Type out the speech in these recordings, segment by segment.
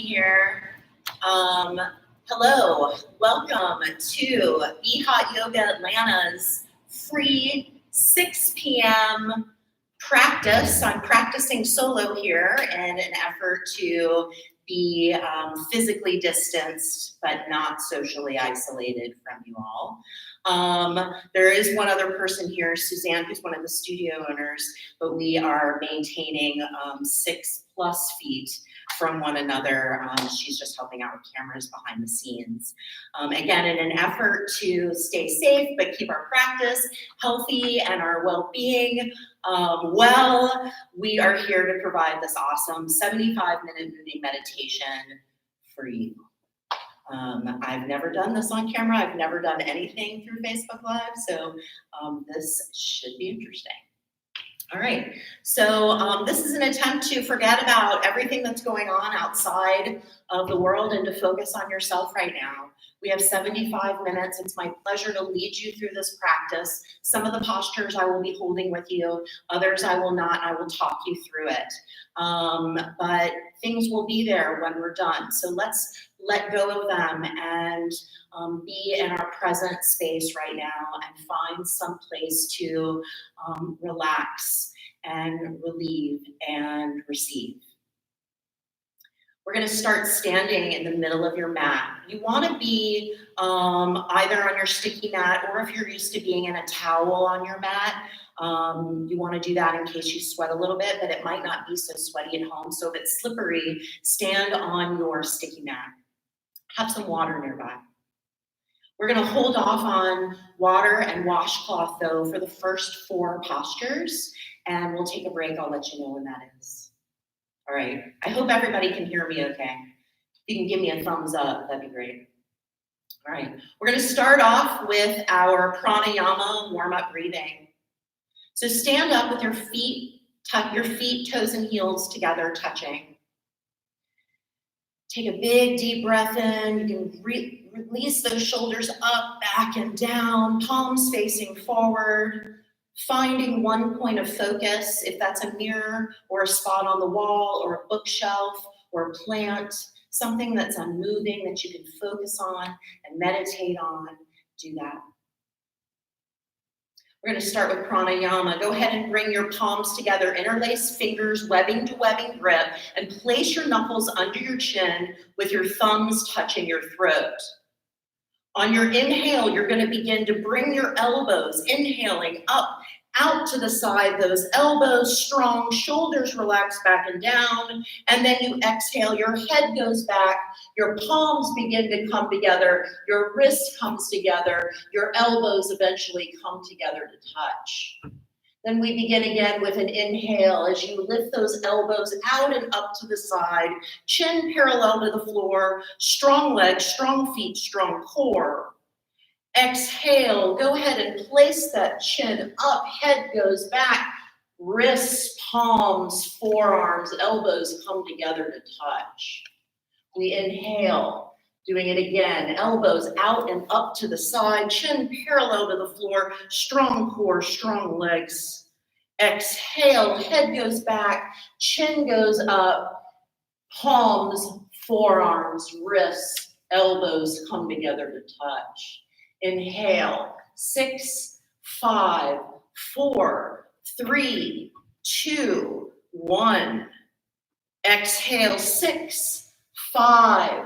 here. Hello, welcome to Be Hot Yoga Atlanta's free 6 p.m. practice. I'm practicing solo here in an effort to be physically distanced but not socially isolated from you all. There is one other person here, Suzanne, who's one of the studio owners, but we are maintaining 6+ feet from one another. She's just helping out with cameras behind the scenes. Again, in an effort to stay safe but keep our practice healthy and our well-being well, we are here to provide this awesome 75-minute moving meditation for you. I've never done this on camera. I've never done anything through Facebook Live, so this should be interesting. All right, so this is an attempt to forget about everything that's going on outside of the world and to focus on yourself right now. We have 75 minutes. It's my pleasure to lead you through this practice. Some of the postures I will be holding with you, others I will not. I will talk you through it. But things will be there when we're done. So let's let go of them and be in our present space right now and find some place to relax and relieve and receive. We're going to start standing in the middle of your mat. You want to be either on your sticky mat, or if you're used to being in a towel on your mat, you want to do that in case you sweat a little bit, but it might not be so sweaty at home. So if it's slippery, stand on your sticky mat. Have some water nearby. We're going to hold off on water and washcloth, though, for the first 4 postures, and we'll take a break. I'll let you know when that is. All right. I hope everybody can hear me okay. If you can give me a thumbs up, that'd be great. All right. We're going to start off with our pranayama warm-up breathing. So stand up with your feet, toes, and heels together, touching. Take a big, deep breath in. You can release those shoulders up, back, and down, palms facing forward, finding one point of focus, if that's a mirror or a spot on the wall or a bookshelf or a plant, something that's unmoving that you can focus on and meditate on, do that. We're going to start with pranayama. Go ahead and bring your palms together, interlace fingers, webbing to webbing grip, and place your knuckles under your chin with your thumbs touching your throat. On your inhale, you're going to begin to bring your elbows, inhaling up, out to the side, those elbows strong, shoulders relax back and down, and then you exhale, your head goes back, your palms begin to come together, your wrist comes together, your elbows eventually come together to touch. Then we begin again with an inhale as you lift those elbows out and up to the side, chin parallel to the floor, strong legs, strong feet, strong core. Exhale, go ahead and place that chin up, head goes back, wrists, palms, forearms, elbows come together to touch. We inhale, doing it again, elbows out and up to the side, chin parallel to the floor, strong core, strong legs. Exhale, head goes back, chin goes up, palms, forearms, wrists, elbows come together to touch. Inhale, 6, 5, 4, 3, 2, 1. Exhale, 6, 5,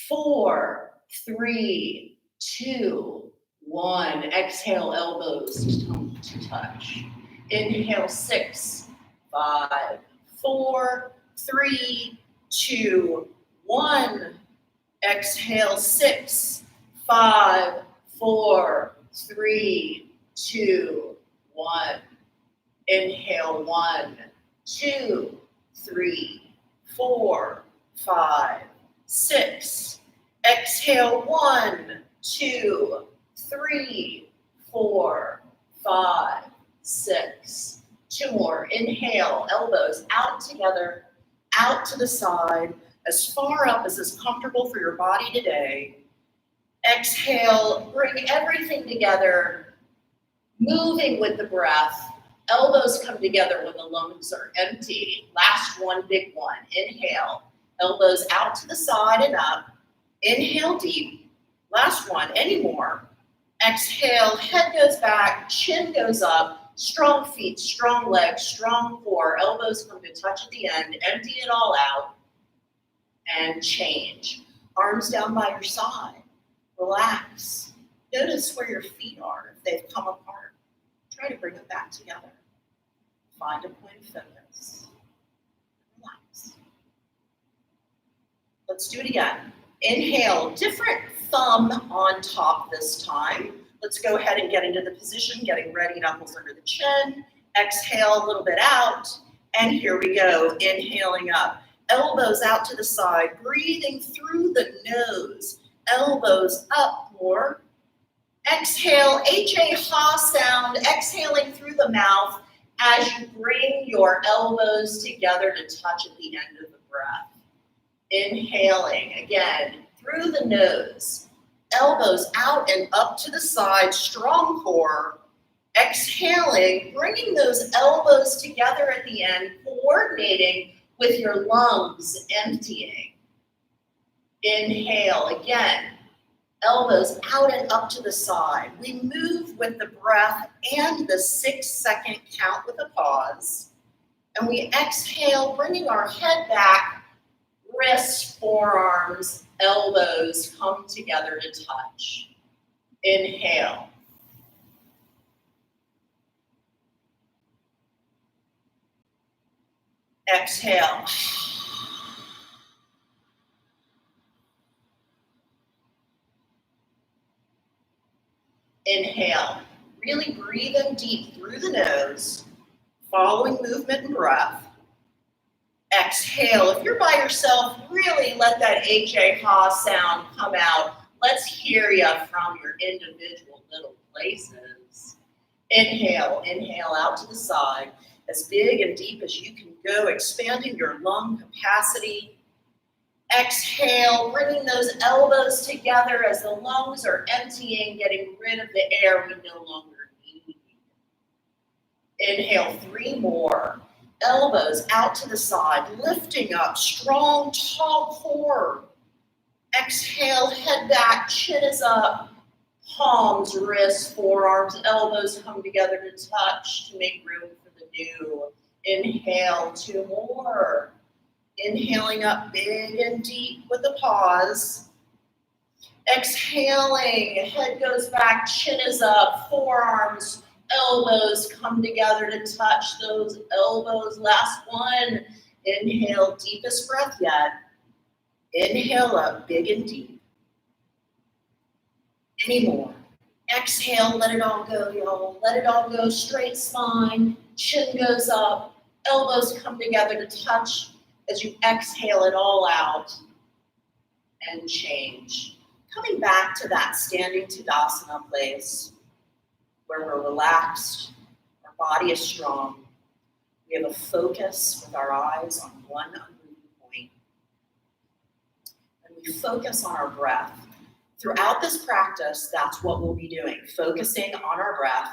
4, 3, 2, 1. Exhale, elbows come to touch. Inhale, 6, 5, 4, 3, 2, 1. Exhale, 6, 5, 4, 3, 2, 1. Inhale, 1, 2, 3, 4, 5, 6. Exhale, 1, 2, 3, 4, 5, 6. 2 more. Inhale, elbows out together, out to the side, as far up as is comfortable for your body today. Exhale, bring everything together, moving with the breath. Elbows come together when the lungs are empty. Last one, big one. Inhale, Elbows out to the side and up. Inhale deep. Last one, any more. Exhale, head goes back, chin goes up, strong feet, strong legs, strong core, elbows come to touch at the end, empty it all out, and change. Arms down by your side, relax. Notice where your feet are, if they've come apart. Try to bring them back together. Find a point of focus. Relax. Let's do it again. Inhale, different thumb on top this time. Let's go ahead and get into the position, getting ready, knuckles under the chin. Exhale a little bit out, and here we go, inhaling up. Elbows out to the side, breathing through the nose. Elbows up more. Exhale, H-A-ha sound, exhaling through the mouth as you bring your elbows together to touch at the end of the breath. Inhaling, again, through the nose. Elbows out and up to the side, strong core. Exhaling, bringing those elbows together at the end, coordinating with your lungs, emptying. Inhale, again, elbows out and up to the side. We move with the breath and the 6-second count with a pause. And we exhale, bringing our head back, wrists, forearms, elbows come together to touch. Inhale. Exhale. Inhale. Really breathe in deep through the nose, following movement and breath. Exhale. If you're by yourself, really let that H-A-ha sound come out. Let's hear you from your individual little places. Inhale, inhale out to the side, as big and deep as you can go, expanding your lung capacity. Exhale, bringing those elbows together as the lungs are emptying, getting rid of the air we no longer need. Inhale, 3 more. Elbows out to the side, lifting up, strong, tall core. Exhale, head back, chin is up. Palms, wrists, forearms, elbows come together to touch to make room for the new. Inhale, 2 more. Inhaling up big and deep with a pause. Exhaling, head goes back, chin is up, forearms, elbows come together to touch those elbows. Last one. Inhale, deepest breath yet. Inhale up, big and deep. Any more. Exhale, let it all go, y'all. Let it all go, straight spine, chin goes up, elbows come together to touch as you exhale it all out and change. Coming back to that standing Tadasana place where we're relaxed, our body is strong. We have a focus with our eyes on one unmoving point. And we focus on our breath. Throughout this practice, that's what we'll be doing, focusing on our breath,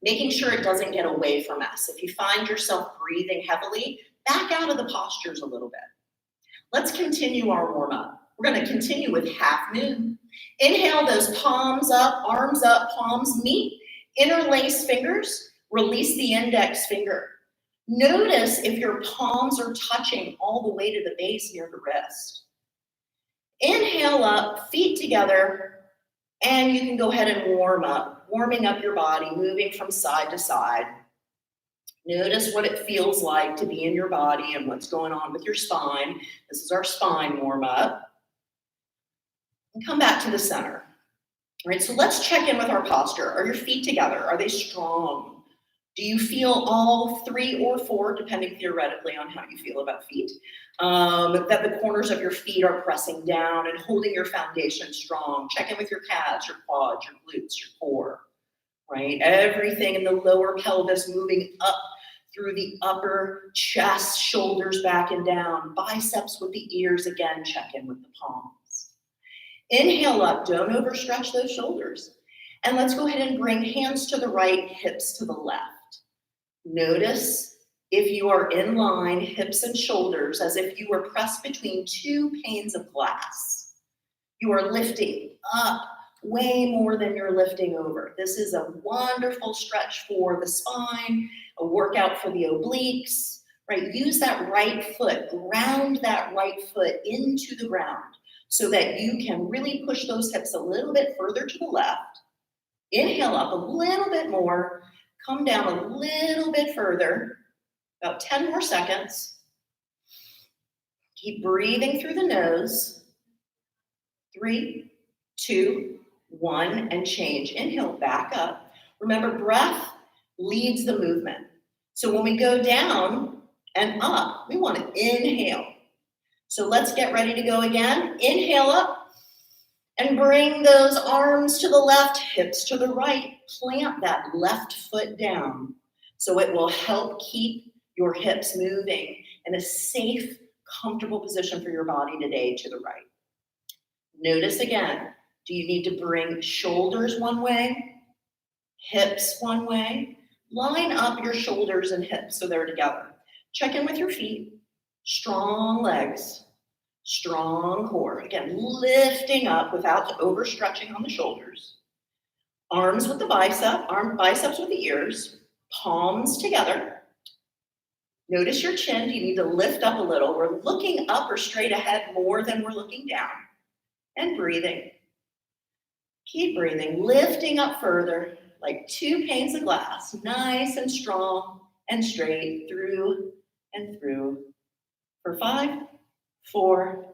making sure it doesn't get away from us. If you find yourself breathing heavily, back out of the postures a little bit. Let's continue our warm-up. We're going to continue with half moon. Inhale those palms up, arms up, palms meet, interlace fingers, release the index finger. Notice if your palms are touching all the way to the base near the wrist. Inhale up, feet together, and you can go ahead and warming up your body, moving from side to side. Notice what it feels like to be in your body and what's going on with your spine. This is our spine warm up. And come back to the center. All right, so let's check in with our posture. Are your feet together? Are they strong? Do you feel all 3 or 4, depending theoretically on how you feel about feet, that the corners of your feet are pressing down and holding your foundation strong? Check in with your calves, your quads, your glutes, your core, right? Everything in the lower pelvis moving up through the upper chest, shoulders back and down, biceps with the ears. Again, check in with the palms. Inhale up, don't overstretch those shoulders. And let's go ahead and bring hands to the right, hips to the left. Notice If you are in line, hips and shoulders, as if you were pressed between two panes of glass. You are lifting up way more than you're lifting over. This is a wonderful stretch for the spine, a workout for the obliques, right? Use that right foot, ground that right foot into the ground so that you can really push those hips a little bit further to the left. Inhale up a little bit more, come down a little bit further, about 10 more seconds. Keep breathing through the nose. 3, 2, 1, and change. Inhale, back up. Remember, breath leads the movement. So when we go down and up, we want to inhale. So let's get ready to go again. Inhale up and bring those arms to the left, hips to the right. Plant that left foot down so it will help keep your hips moving in a safe, comfortable position for your body today to the right. Notice again, do you need to bring shoulders one way, hips one way? Line up your shoulders and hips so they're together. Check in with your feet, strong legs, strong core. Again, lifting up without overstretching on the shoulders. Arms with the biceps with the ears, palms together. Notice your chin. Do you need to lift up a little? We're looking up or straight ahead more than we're looking down. And breathing. Keep breathing, lifting up further, like two panes of glass, nice and strong and straight through and through. For 5, 4,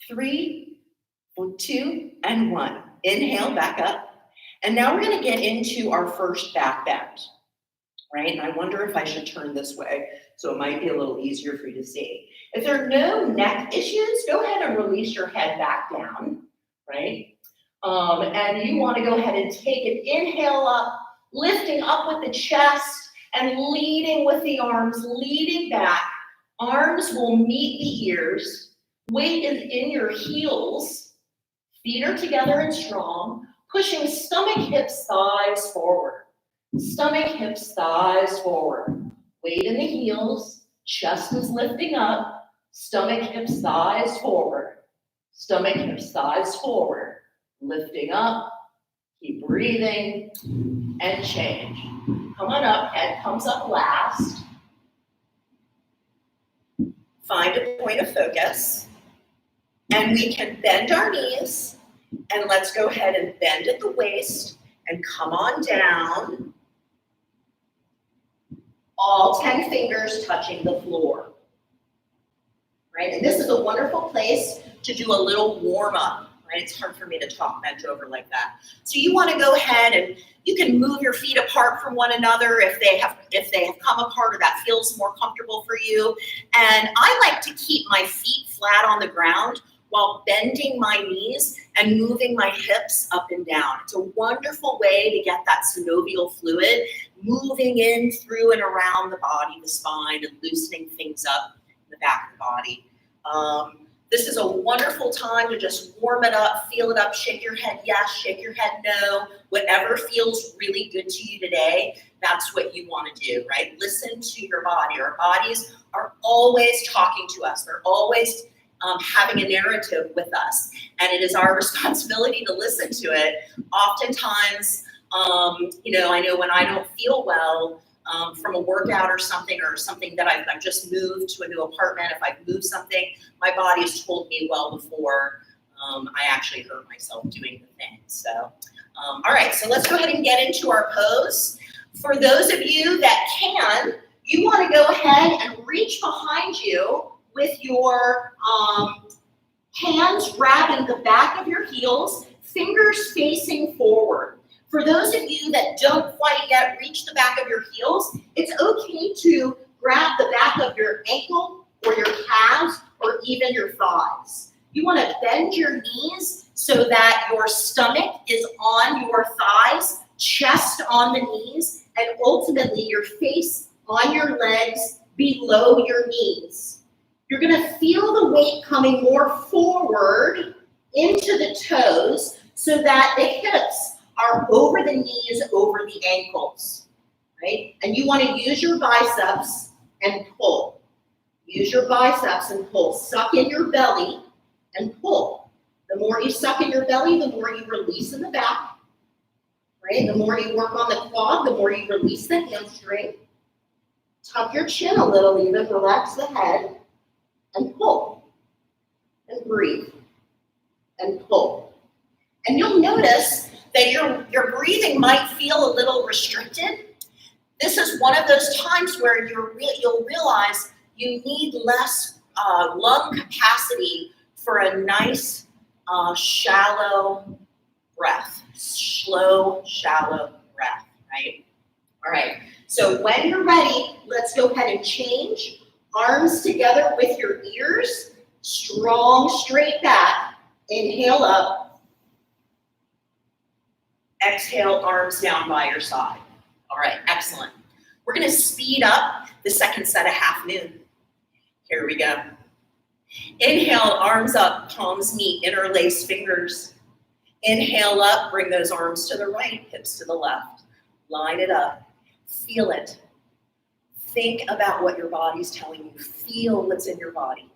3, 2, and 1. Inhale, back up. And now we're going to get into our first back bend, right? And I wonder if I should turn this way, so it might be a little easier for you to see. If there are no neck issues, go ahead and release your head back down, right? And you want to go ahead and take an inhale up, lifting up with the chest and leading with the arms, leading back. Arms will meet the ears. Weight is in your heels. Feet are together and strong. Pushing stomach, hips, thighs forward. Stomach, hips, thighs forward. Weight in the heels. Chest is lifting up. Stomach, hips, thighs forward. Stomach, hips, thighs forward. Lifting up. Keep breathing. And change. Come on up. Head comes up last. Find a point of focus. And we can bend our knees. And let's go ahead and bend at the waist and come on down. All 10 fingers touching the floor. Right? And this is a wonderful place to do a little warm up. Right? It's hard for me to talk bent over like that. So you want to go ahead and you can move your feet apart from one another if they have come apart or that feels more comfortable for you. And I like to keep my feet flat on the ground while bending my knees and moving my hips up and down. It's a wonderful way to get that synovial fluid moving in through and around the body, the spine, and loosening things up in the back of the body. This is a wonderful time to just warm it up, feel it up, shake your head yes, shake your head no. Whatever feels really good to you today, that's what you want to do, right? Listen to your body. Our bodies are always talking to us. They're always having a narrative with us, and it is our responsibility to listen to it. Oftentimes, I know when I don't feel well from a workout or something that I've just moved to a new apartment, if I've moved something, my body has told me well before I actually hurt myself doing the thing. So, all right, so let's go ahead and get into our pose. For those of you that can, you want to go ahead and reach behind you with your hands grabbing the back of your heels, fingers facing forward. For those of you that don't quite yet reach the back of your heels, it's okay to grab the back of your ankle or your calves or even your thighs. You want to bend your knees so that your stomach is on your thighs, chest on the knees, and ultimately your face on your legs below your knees. You're going to feel the weight coming more forward into the toes so that the hips are over the knees, over the ankles, right? And you want to use your biceps and pull. Use your biceps and pull. Suck in your belly and pull. The more you suck in your belly, the more you release in the back. Right? The more you work on the quad, the more you release the hamstring. Tuck your chin a little even, relax the head, and pull. And breathe. And pull. And you'll notice that your breathing might feel a little restricted. This is one of those times where you'll realize you need less lung capacity for a nice, shallow breath. Slow, shallow breath, right? All right, so when you're ready, let's go ahead and change. Arms together with your ears, strong, straight back. Inhale up. Exhale, arms down by your side. All right, excellent. We're gonna speed up the second set of half moon. Here we go. Inhale, arms up, palms meet, interlace fingers. Inhale up, bring those arms to the right, hips to the left. Line it up, feel it. Think about what your body's telling you. Feel what's in your body.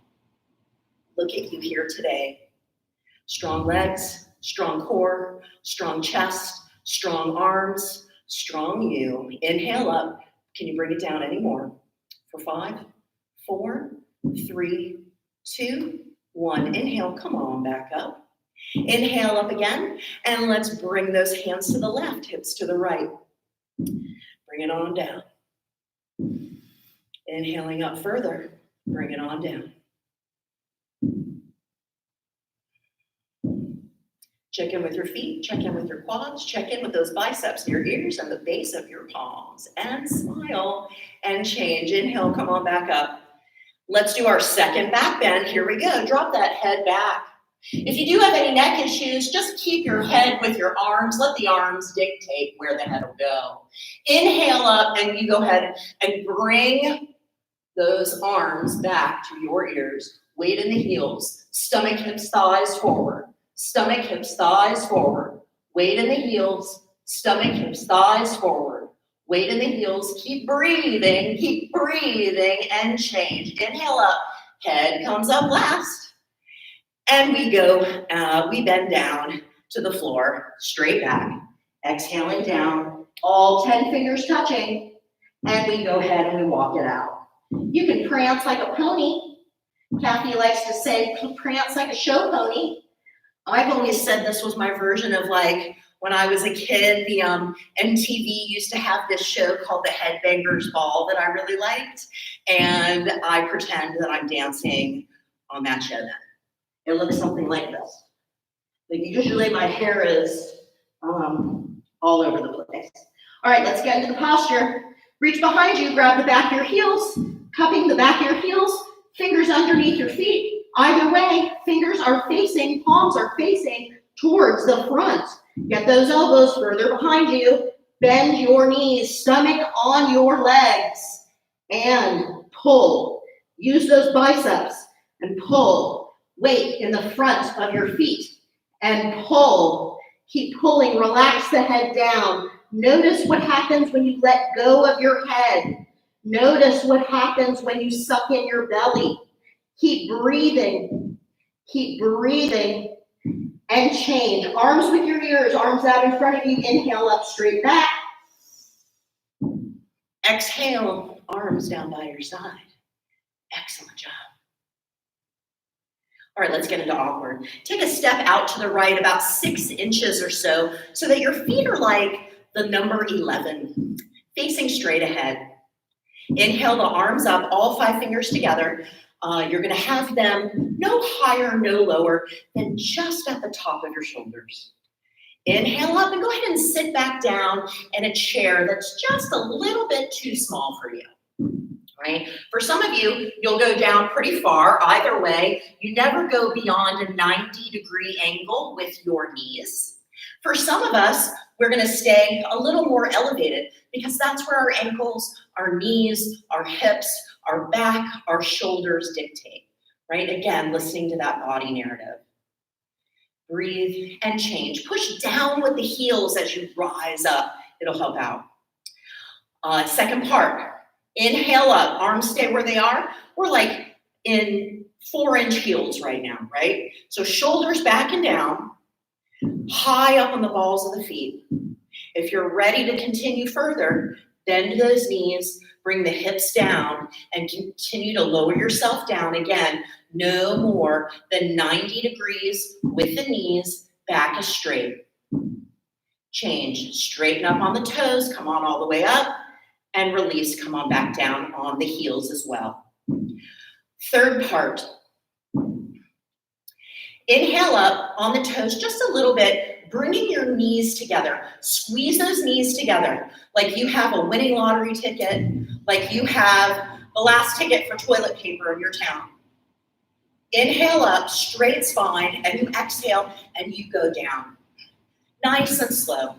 Look at you here today. Strong legs, strong core, strong chest, strong arms, strong you. Inhale up. Can you bring it down any more? For 5, 4, 3, 2, 1. Inhale, come on back up. Inhale up again, and let's bring those hands to the left, hips to the right. Bring it on down. Inhaling up further, bring it on down. Check in with your feet, check in with your quads, check in with those biceps, your ears, and the base of your palms. And smile and change. Inhale, come on back up. Let's do our second back bend. Here we go. Drop that head back. If you do have any neck issues, just keep your head with your arms. Let the arms dictate where the head will go. Inhale up, and you go ahead and bring those arms back to your ears. Weight in the heels. Stomach, hips, thighs forward. Stomach, hips, thighs forward. Weight in the heels. Stomach, hips, thighs forward. Weight in the heels. Keep breathing, and change. Inhale up. Head comes up last. And we go, we bend down to the floor, straight back, exhaling down, all 10 fingers touching, and we go ahead and we walk it out. You can prance like a pony. Kathy likes to say, prance like a show pony. I've always said this was my version of like, when I was a kid, the MTV used to have this show called The Headbangers Ball that I really liked, and I pretend that I'm dancing on that show then. It looks something like this. Like usually my hair is all over the place. All right, let's get into the posture. Reach behind you, grab the back of your heels, cupping the back of your heels, fingers underneath your feet. Either way, fingers are facing, palms are facing towards the front. Get those elbows further behind you. Bend your knees, stomach on your legs, and pull. Use those biceps and pull. Weight in the front of your feet and pull. Keep pulling. Relax the head down. Notice what happens when you let go of your head. Notice what happens when you suck in your belly. Keep breathing. Keep breathing and change. Arms with your ears, arms out in front of you. Inhale up, straight back. Exhale, arms down by your side. Excellent job. All right, let's get into awkward. Take a step out to the right about 6 inches or so that your feet are like the number 11, facing straight ahead. Inhale the arms up, all 5 fingers together. You're gonna have them no higher, no lower than just at the top of your shoulders. Inhale up and go ahead and sit back down in a chair that's just a little bit too small for you. Right? For some of you, you'll go down pretty far. Either way, you never go beyond a 90-degree angle with your knees. For some of us, we're going to stay a little more elevated because that's where our ankles, our knees, our hips, our back, our shoulders dictate. Right? Again, listening to that body narrative. Breathe and change. Push down with the heels as you rise up. It'll help out. Second part. Inhale up, arms stay where they are. We're like in 4-inch heels right now, right? So shoulders back and down, high up on the balls of the feet. If you're ready to continue further, bend those knees, bring the hips down, and continue to lower yourself down. Again, no more than 90 degrees with the knees, back is straight. Change, straighten up on the toes, come on all the way up, and release, come on back down on the heels as well. Third part. Inhale up on the toes just a little bit, bringing your knees together. Squeeze those knees together like you have a winning lottery ticket, like you have the last ticket for toilet paper in your town. Inhale up, straight spine, and you exhale and you go down. Nice and slow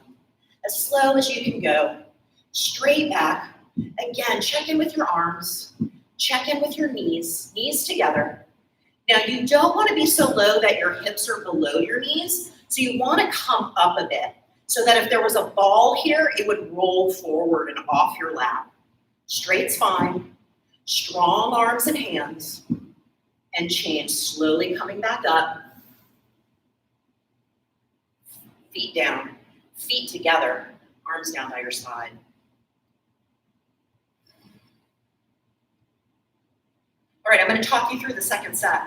as you can go. Straight back. Again, check in with your arms, check in with your knees together. Now, you don't want to be so low that your hips are below your knees, so you want to come up a bit so that if there was a ball here, it would roll forward and off your lap. Straight spine, strong arms and hands, and change, slowly coming back up. Feet down, feet together, arms down by your side. All right, I'm going to talk you through the second set.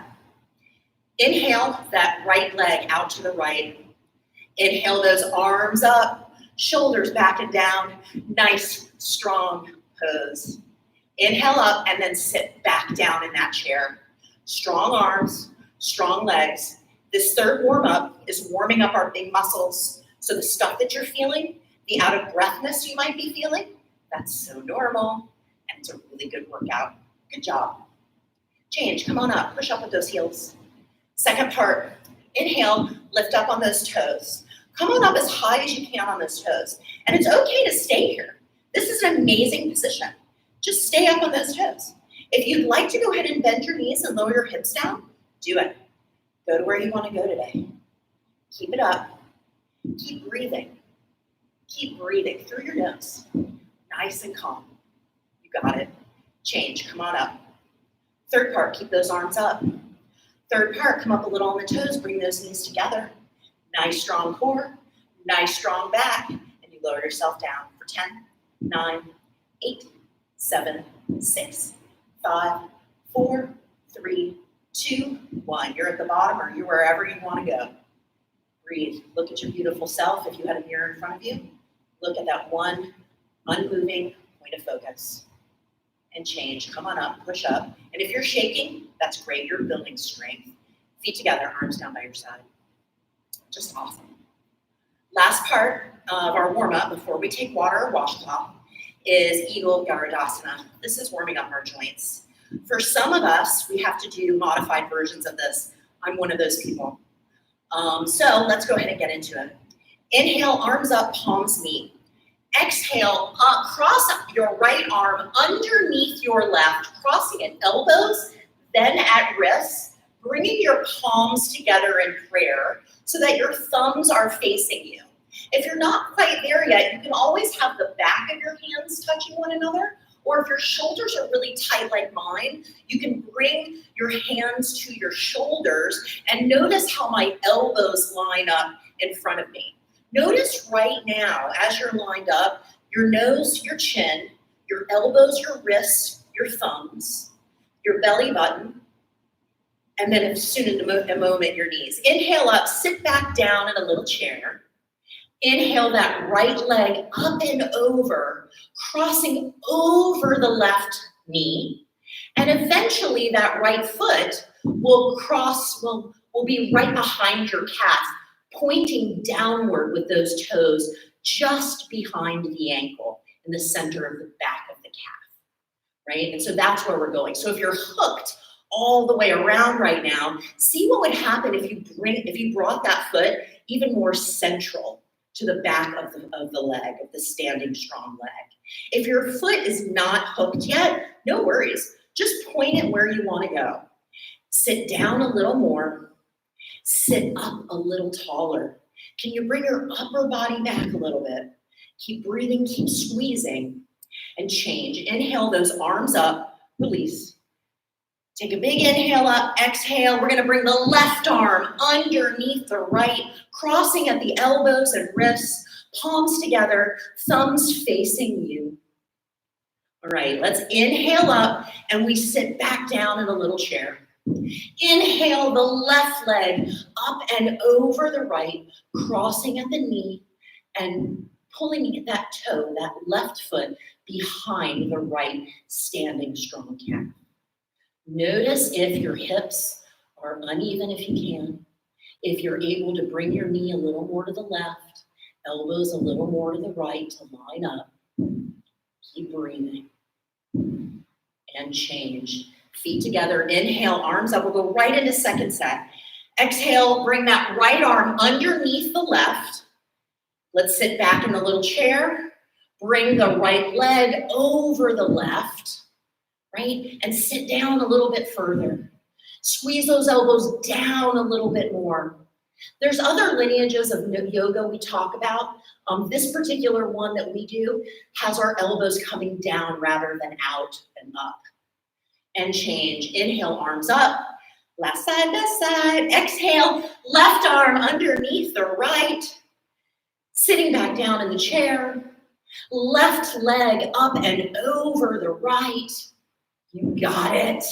Inhale that right leg out to the right. Inhale those arms up, shoulders back and down. Nice, strong pose. Inhale up and then sit back down in that chair. Strong arms, strong legs. This third warm-up is warming up our big muscles. So the stuff that you're feeling, the out-of-breathness you might be feeling, that's so normal, and it's a really good workout. Good job. Change, come on up, push up with those heels. Second part, inhale, lift up on those toes. Come on up as high as you can on those toes. And it's okay to stay here. This is an amazing position. Just stay up on those toes. If you'd like to go ahead and bend your knees and lower your hips down, do it. Go to where you want to go today. Keep it up. Keep breathing. Keep breathing through your nose. Nice and calm. You got it. Change, come on up. Third part, keep those arms up. Third part, come up a little on the toes, bring those knees together. Nice strong core, nice strong back, and you lower yourself down for 10, 9, 8, 7, 6, 5, 4, 3, 2, 1. You're at the bottom or you're wherever you want to go. Breathe. Look at your beautiful self. If you had a mirror in front of you, look at that one unmoving point of focus. And change. Come on up, push up. And if you're shaking, that's great. You're building strength. Feet together, arms down by your side. Just awesome. Last part of our warm-up before we take water or washcloth is Eagle Garudasana. This is warming up our joints. For some of us, we have to do modified versions of this. I'm one of those people. So let's go ahead and get into it. Inhale, arms up, palms meet. Exhale, cross up your right arm underneath your left, crossing at elbows, then at wrists, bringing your palms together in prayer so that your thumbs are facing you. If you're not quite there yet, you can always have the back of your hands touching one another, or if your shoulders are really tight like mine, you can bring your hands to your shoulders and notice how my elbows line up in front of me. Notice right now, as you're lined up, your nose, your chin, your elbows, your wrists, your thumbs, your belly button, and then as soon as a moment, your knees. Inhale up, sit back down in a little chair. Inhale that right leg up and over, crossing over the left knee. And eventually that right foot will be right behind your calf, pointing downward with those toes just behind the ankle in the center of the back of the calf, right? And so that's where we're going. So if you're hooked all the way around right now, see what would happen if you brought that foot even more central to the back of the leg, of the standing strong leg. If your foot is not hooked yet, no worries. Just point it where you want to go. Sit down a little more. Sit up a little taller. Can you bring your upper body back a little bit? Keep breathing, keep squeezing. and change. Inhale those arms up, release. Take a big inhale up, exhale. We're gonna bring the left arm underneath the right, crossing at the elbows and wrists, palms together, thumbs facing you. All right, let's inhale up and we sit back down in a little chair. Inhale the left leg up and over the right, crossing at the knee and pulling that toe, that left foot behind the right standing strong calf. Notice if your hips are uneven if you can. If you're able to bring your knee a little more to the left, elbows a little more to the right to line up. Keep breathing and change. Feet together, inhale, arms up. We'll go right into second set. Exhale, bring that right arm underneath the left. Let's sit back in the little chair. Bring the right leg over the left, right? And sit down a little bit further. Squeeze those elbows down a little bit more. There's other lineages of yoga we talk about. This particular one that we do has our elbows coming down rather than out and up. And change. Inhale, arms up. Left side, best side. Exhale, left arm underneath the right. Sitting back down in the chair. Left leg up and over the right. You got it.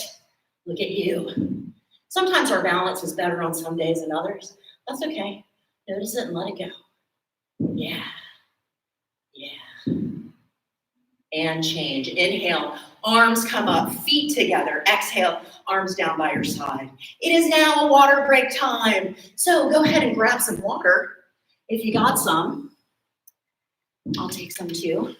Look at you. Sometimes our balance is better on some days than others. That's okay. Notice it and let it go. Yeah. Yeah. And change. Inhale, arms come up, feet together. Exhale, arms down by your side. It is now a water break time. So go ahead and grab some water if you got some. I'll take some too.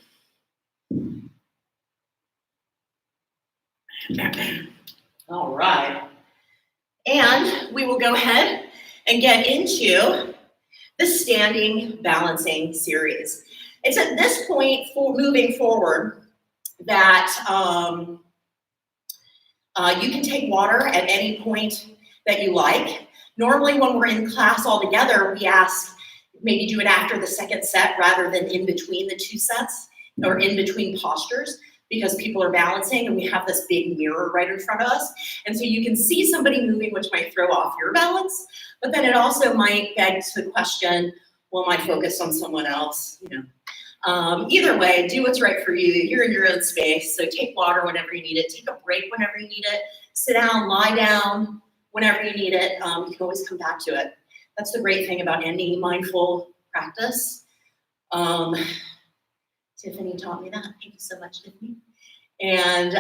All right. And we will go ahead and get into the standing balancing series. It's at this point, for moving forward, that you can take water at any point that you like. Normally when we're in class all together, we ask, maybe do it after the second set rather than in between the two sets or in between postures, because people are balancing and we have this big mirror right in front of us. And so you can see somebody moving, which might throw off your balance, but then it also might beg to the question, well, am I focused on someone else? You know. Either way, do what's right for you. You're in your own space, so take water whenever you need it. Take a break whenever you need it. Sit down, lie down whenever you need it. You can always come back to it. That's the great thing about any mindful practice. Tiffany taught me that. Thank you so much, Tiffany. And,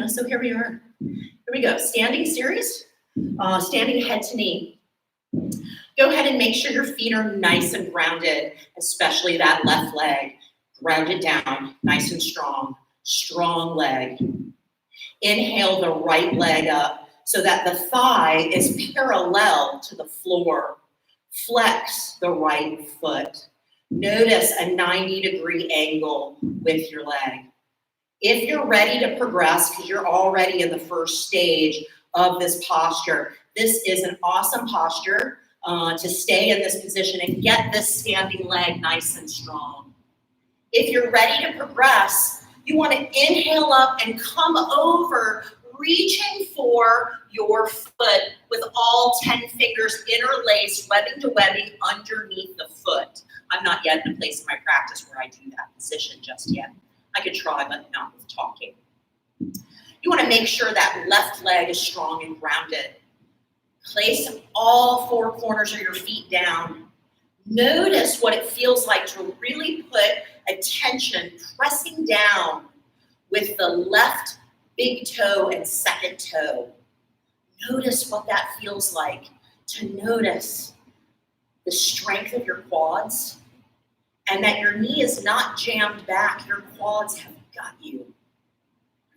so here we are. Here we go. Standing series, standing head to knee. Go ahead and make sure your feet are nice and grounded, especially that left leg. Ground it down, nice and strong. Strong leg. Inhale the right leg up so that the thigh is parallel to the floor. Flex the right foot. Notice a 90-degree angle with your leg. If you're ready to progress, because you're already in the first stage of this posture, this is an awesome posture to stay in this position and get this standing leg nice and strong. If you're ready to progress, you want to inhale up and come over, reaching for your foot with all 10 fingers interlaced, webbing to webbing underneath the foot. I'm not yet in a place in my practice where I do that position just yet. I could try, but not with talking. You want to make sure that left leg is strong and grounded. Place all four corners of your feet down. Notice what it feels like to really put attention pressing down with the left big toe and second toe. Notice what that feels like, to notice the strength of your quads and that your knee is not jammed back. Your quads have got you.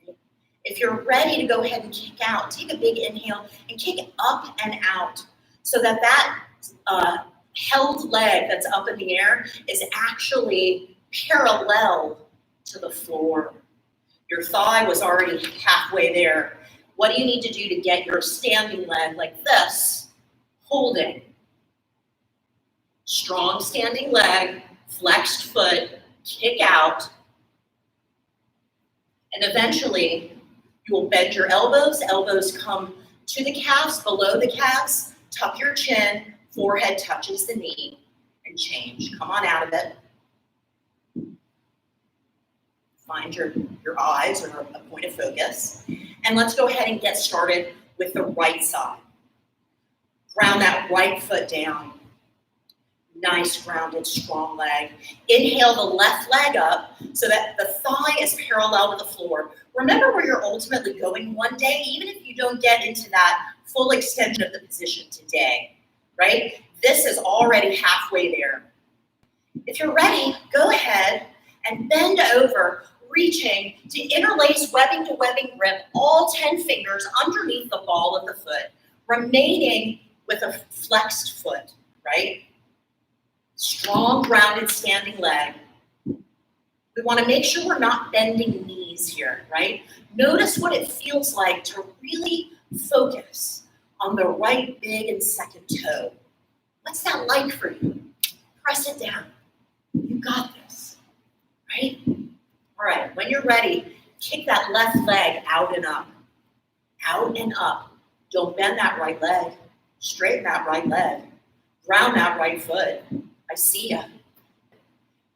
Right? If you're ready to go ahead and kick out, take a big inhale and kick it up and out so that held leg that's up in the air is actually parallel to the floor. Your thigh was already halfway there. What do you need to do to get your standing leg like this? Holding. Strong standing leg, flexed foot, kick out. And eventually, you will bend your elbows. Elbows come to the calves, below the calves. Tuck your chin. Forehead touches the knee. And change. Come on out of it. Find your eyes or a point of focus. And let's go ahead and get started with the right side. Ground that right foot down. Nice, grounded, strong leg. Inhale the left leg up so that the thigh is parallel to the floor. Remember where you're ultimately going one day, even if you don't get into that full extension of the position today, right? This is already halfway there. If you're ready, go ahead and bend over, reaching to interlace webbing to webbing grip, all 10 fingers underneath the ball of the foot, remaining with a flexed foot, right? Strong, grounded, standing leg. We want to make sure we're not bending knees here, right? Notice what it feels like to really focus on the right big and second toe. What's that like for you? Press it down. You got this, right? All right, when you're ready, kick that left leg out and up. Out and up. Don't bend that right leg. Straighten that right leg. Ground that right foot. I see ya.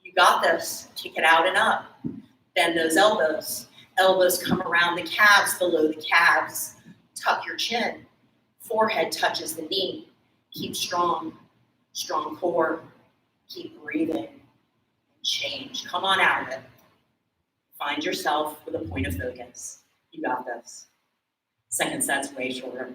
You got this. Kick it out and up. Bend those elbows. Elbows come around the calves, below the calves. Tuck your chin. Forehead touches the knee. Keep strong. Strong core. Keep breathing. Change. Come on out of it. Find yourself with a point of focus. You got this. Second set's way shorter,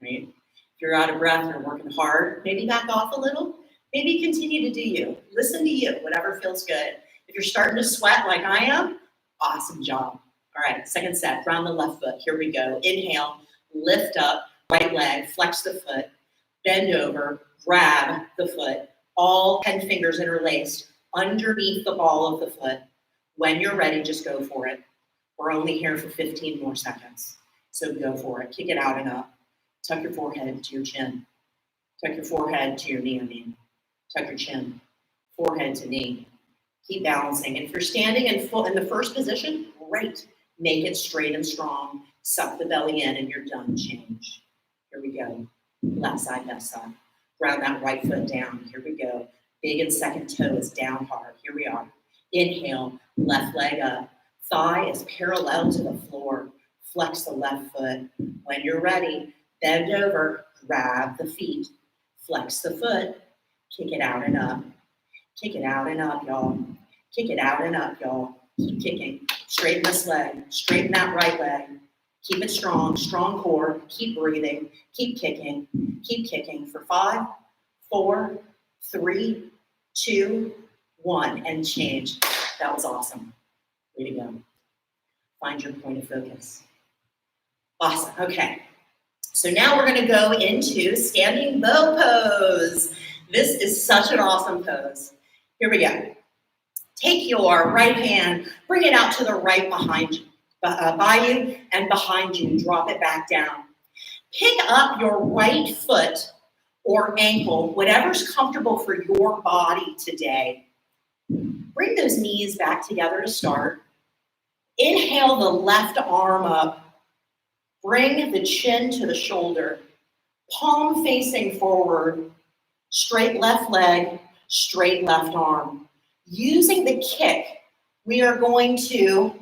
right? If you're out of breath, you're working hard, maybe back off a little. Maybe continue to do you. Listen to you, whatever feels good. If you're starting to sweat like I am, awesome job. All right, second set, ground the left foot. Here we go. Inhale, lift up, right leg, flex the foot, bend over, grab the foot, all 10 fingers interlaced underneath the ball of the foot. When you're ready, just go for it. We're only here for 15 more seconds. So go for it. Kick it out and up. Tuck your forehead to your chin. Tuck your forehead to your knee, Tuck your chin. Forehead to knee. Keep balancing. And if you're standing in the first position, great. Make it straight and strong. Suck the belly in and you're done. Change. Here we go. Left side, left side. Ground that right foot down. Here we go. Big and second toe is down hard. Here we are. Inhale, left leg up. Thigh is parallel to the floor. Flex the left foot. When you're ready, bend over, grab the feet. Flex the foot. Kick it out and up. Kick it out and up, y'all. Kick it out and up, y'all. Keep kicking. Straighten this leg. Straighten that right leg. Keep it strong. Strong core. Keep breathing. Keep kicking. Keep kicking for 5, 4, 3, 2, 1, and change. That was awesome. Way to go. Find your point of focus. Awesome. Okay. So now we're going to go into standing bow pose. This is such an awesome pose. Here we go. Take your right hand, bring it out to the right behind you, by you and behind you. Drop it back down. Pick up your right foot or ankle, whatever's comfortable for your body today. Bring those knees back together to start. Inhale the left arm up. Bring the chin to the shoulder. Palm facing forward. Straight left leg, straight left arm. Using the kick, we are going to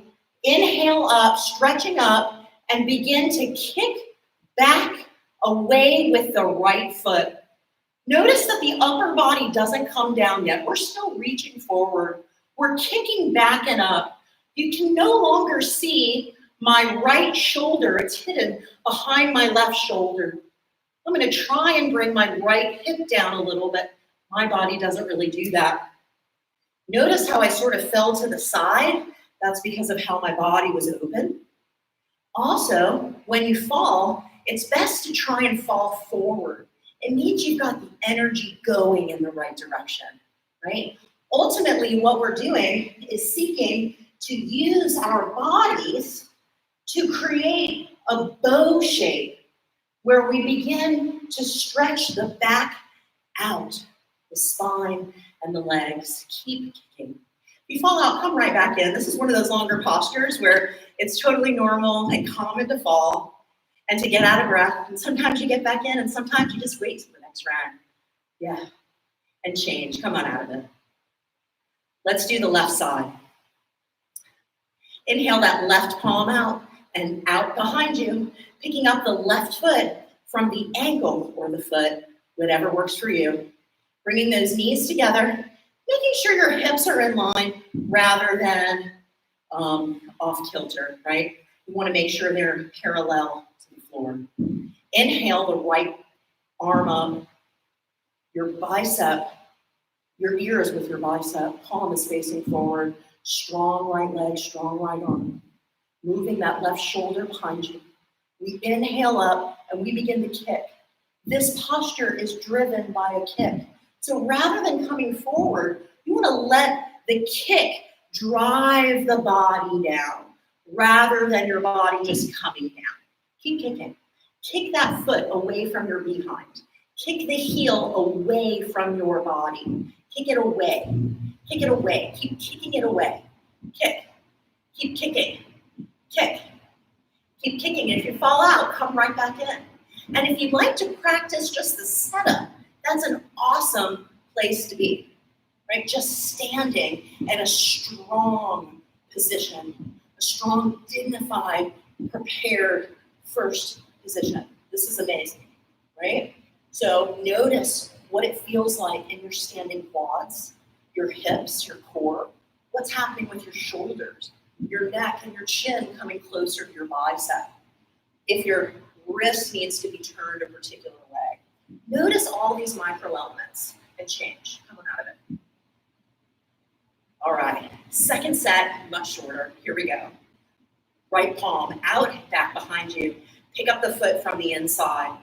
inhale up, stretching up, and begin to kick back away with the right foot. Notice that the upper body doesn't come down yet. We're still reaching forward. We're kicking back and up. You can no longer see my right shoulder. It's hidden behind my left shoulder. I'm going to try and bring my right hip down a little bit. My body doesn't really do that. Notice how I sort of fell to the side. That's because of how my body was open. Also, when you fall, it's best to try and fall forward. It means you've got the energy going in the right direction, right? Ultimately, what we're doing is seeking to use our bodies to create a bow shape where we begin to stretch the back out, the spine and the legs. Keep kicking. If you fall out, come right back in. This is one of those longer postures where it's totally normal and common to fall and to get out of breath. And sometimes you get back in and sometimes you just wait till the next round. Yeah, and change. Come on out of it. Let's do the left side. Inhale that left palm out and out behind you, picking up the left foot from the ankle or the foot, whatever works for you. Bringing those knees together, making sure your hips are in line rather than off kilter, right? You want to make sure they're parallel to the floor. Inhale the right arm up, your bicep, your ears with your bicep, palm is facing forward, strong right leg, strong right arm. Moving that left shoulder behind you. We inhale up and we begin to kick. This posture is driven by a kick. So rather than coming forward, you want to let the kick drive the body down rather than your body just coming down. Keep kicking. Kick that foot away from your behind. Kick the heel away from your body. Kick it away. Kick it away. Keep kicking it away. Kick. Keep kicking. Kick. Keep kicking. And if you fall out, come right back in. And if you'd like to practice just the setup, that's an awesome place to be, right? Just standing in a strong position, a strong, dignified, prepared first position. This is amazing, right? So notice what it feels like in your standing quads, your hips, your core, what's happening with your shoulders, your neck and your chin coming closer to your bicep. If your wrist needs to be turned a particular way. Notice all these micro elements and change. Come on out of it. All right, second set, much shorter. Here we go. Right palm out, back behind you. Pick up the foot from the inside.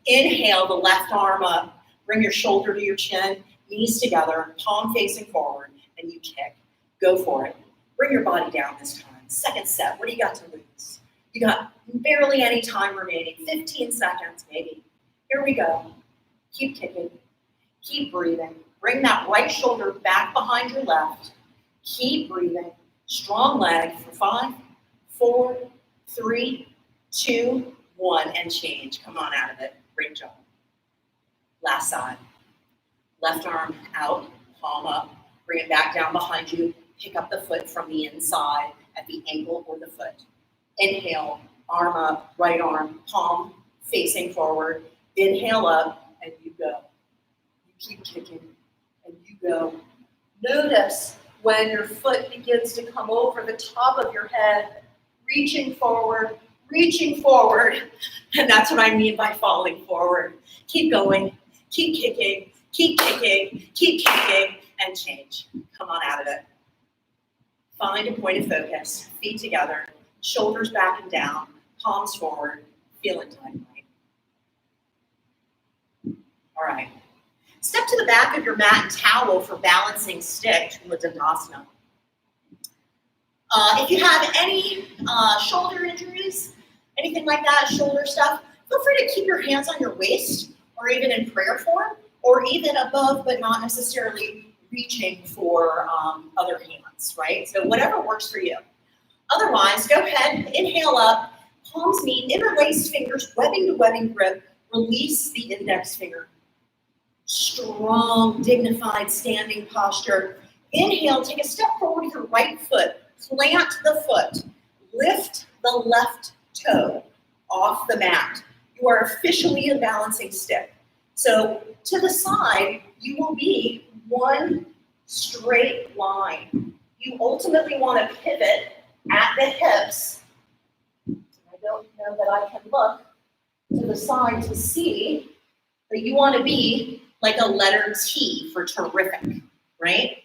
Inhale the left arm up. Bring your shoulder to your chin, knees together, palm facing forward, and you kick. Go for it. Bring your body down this time. Second set, what do you got to lose? You got barely any time remaining, 15 seconds maybe. Here we go. Keep kicking. Keep breathing. Bring that right shoulder back behind your left. Keep breathing. Strong leg for 5, 4, 3, 2, 1, and change. Come on out of it. Great job. Last side. Left arm out, palm up. Bring it back down behind you. Pick up the foot from the inside at the ankle or the foot. Inhale, arm up, right arm, palm facing forward. Inhale up, and you go. You keep kicking, and you go. Notice when your foot begins to come over the top of your head, reaching forward, and that's what I mean by falling forward. Keep going, keep kicking, and change. Come on out of it. Find a point of focus, feet together, shoulders back and down, palms forward, feeling tight. All right. Step to the back of your mat and towel for balancing stick, Mula Dandasana. If you have any shoulder injuries, anything like that, shoulder stuff, feel free to keep your hands on your waist or even in prayer form or even above but not necessarily reaching for other hands, right? So whatever works for you. Otherwise, go ahead, inhale up, palms meet, interlace fingers, webbing to webbing grip, release the index finger. Strong, dignified standing posture. Inhale, take a step forward with your right foot, plant the foot, lift the left toe off the mat. You are officially in balancing stick. So to the side, you will be one straight line. You ultimately want to pivot at the hips. I don't know that I can look to the side to see, but you want to be like a letter T for terrific, right?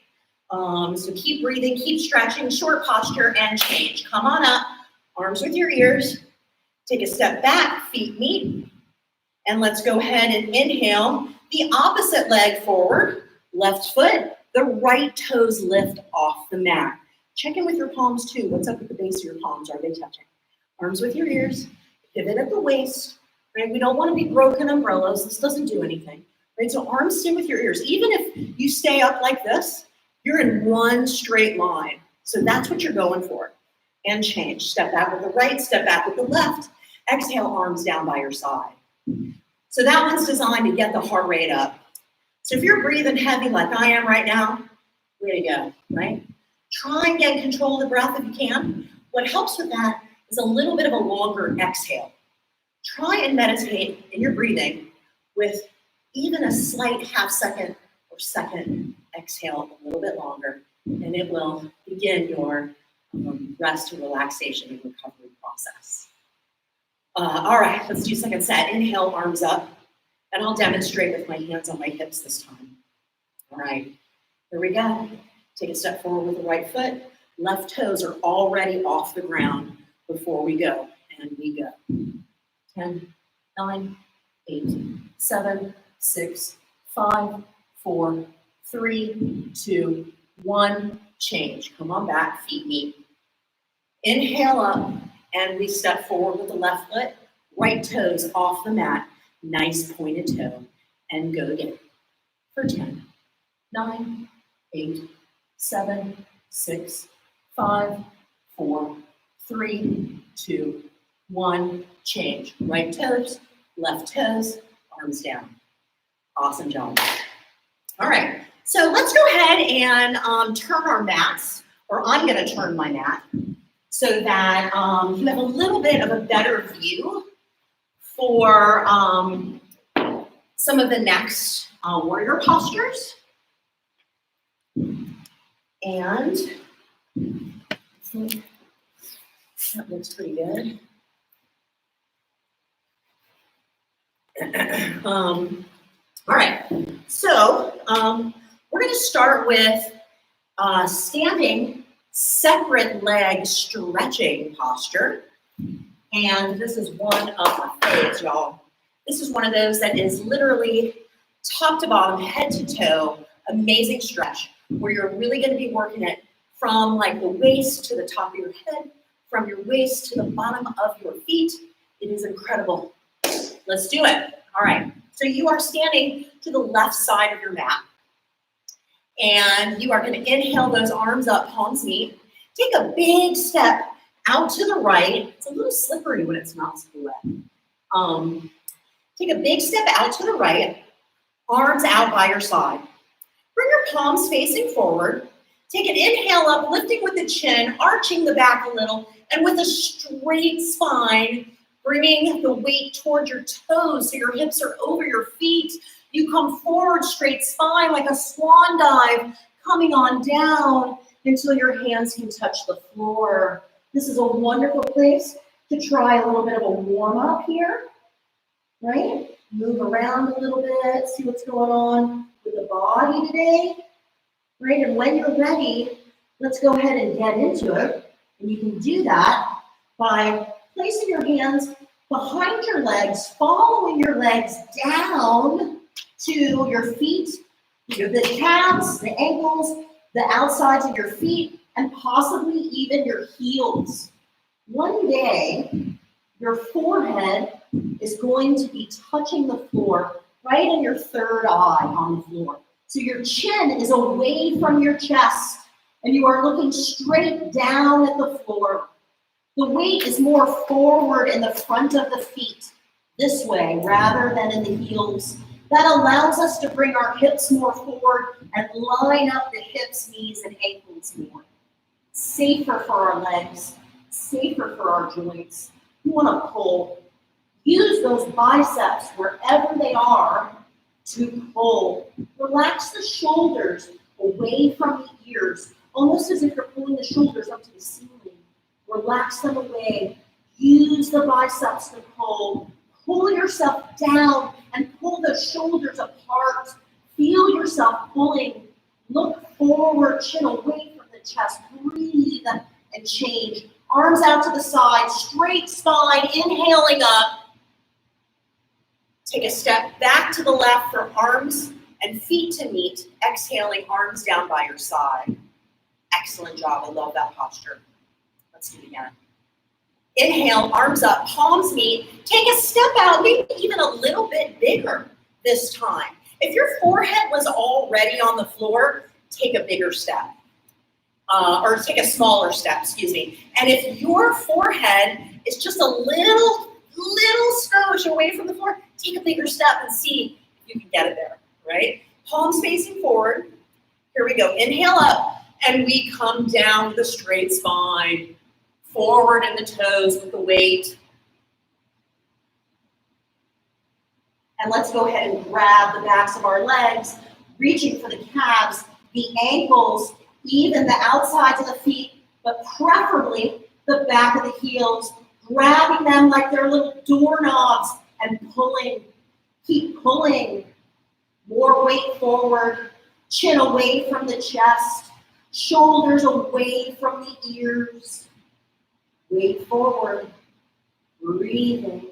So keep breathing, keep stretching, short posture, and change. Come on up, arms with your ears. Take a step back, feet meet. And let's go ahead and inhale. The opposite leg forward, left foot, the right toes lift off the mat. Check in with your palms too. What's up with the base of your palms? Are they touching? Arms with your ears, pivot at the waist, right? We don't want to be broken umbrellas. This doesn't do anything, right? So arms stay with your ears. Even if you stay up like this, You're in one straight line. So that's what you're going for. And change. Step back with the right, step back with the left. Exhale, arms down by your side. So that one's designed to get the heart rate up. So if you're breathing heavy like I am right now, way to go, right? Try and get control of the breath if you can. What helps with that is a little bit of a longer exhale. Try and meditate in your breathing with even a slight half second or second exhale a little bit longer, and it will begin your rest and relaxation and recovery process. All right, let's do second set. Inhale, arms up, and I'll demonstrate with my hands on my hips this time. All right, here we go. Take a step forward with the right foot. Left toes are already off the ground before we go, and we go. 10, 9, 8, 7, 6, 5, 4, 3, 2, 1. Change. Come on back, feet meet. Inhale up, and we step forward with the left foot. Right toes off the mat. Nice pointed toe. And go again. For 10, 9, 8, 7, 6, 5, 4, 3, 2, 1. Change. Right toes, left toes, arms down. Awesome job. All right, so let's go ahead and turn our mats, or I'm going to turn my mat so that you have a little bit of a better view for some of the next warrior postures. And I think that looks pretty good. All right, so we're going to start with standing separate leg stretching posture. And this is one of my faves, y'all. This is one of those that is literally top to bottom, head to toe, amazing stretch, where you're really going to be working it from like the waist to the top of your head, from your waist to the bottom of your feet. It is incredible. Let's do it. All right. So you are standing to the left side of your mat. And you are going to inhale those arms up, palms meet. Take a big step out to the right. It's a little slippery when it's not so wet. Take a big step out to the right. Arms out by your side. Bring your palms facing forward. Take an inhale up, lifting with the chin, arching the back a little, and with a straight spine, bringing the weight toward your toes so your hips are over your feet. You come forward, straight spine, like a swan dive, coming on down until your hands can touch the floor. This is a wonderful place to try a little bit of a warm-up here, right? Move around a little bit, see what's going on with the body today, right? And when you're ready, let's go ahead and get into it. And you can do that by placing your hands behind your legs, following your legs down to your feet, the calves, the ankles, the outsides of your feet, and possibly even your heels. One day, your forehead is going to be touching the floor, right in your third eye on the floor. So your chin is away from your chest, and you are looking straight down at the floor. The weight is more forward in the front of the feet, this way, rather than in the heels. That allows us to bring our hips more forward and line up the hips, knees, and ankles more. Safer for our legs, safer for our joints. You want to pull. Use those biceps wherever they are to pull. Relax the shoulders away from the ears, almost as if you're pulling the shoulders up to the ceiling. Relax them away. Use the biceps to pull. Pull yourself down and pull the shoulders apart. Feel yourself pulling. Look forward, chin away from the chest. Breathe and change. Arms out to the side, straight spine, inhaling up. Take a step back to the left for arms and feet to meet. Exhaling, arms down by your side. Excellent job. I love that posture. Let's do it again. Inhale, arms up, palms meet. Take a step out, maybe even a little bit bigger this time. If your forehead was already on the floor, take a bigger step. Or take a smaller step, excuse me. And if your forehead is just a little skirmish away from the floor, take a bigger step and see if you can get it there, right? Palms facing forward. Here we go. Inhale up, and we come down with a straight spine. Forward in the toes with the weight. And let's go ahead and grab the backs of our legs, reaching for the calves, the ankles, even the outsides of the feet, but preferably the back of the heels, grabbing them like they're little doorknobs and pulling. Keep pulling. More weight forward, chin away from the chest, shoulders away from the ears. Weight forward, breathing,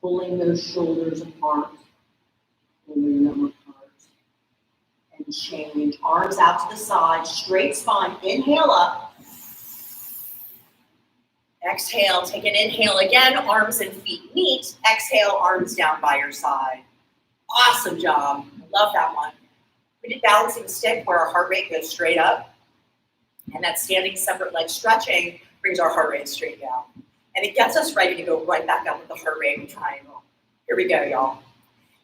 pulling those shoulders apart, pulling them apart. And change. Arms out to the side, straight spine. Inhale up. Exhale, take an inhale again. Arms and feet meet. Exhale, arms down by your side. Awesome job. I love that one. We did balancing stick where our heart rate goes straight up. And that standing separate leg stretching brings our heart rate straight down. And it gets us ready to go right back up with the heart rate triangle. Here we go, y'all.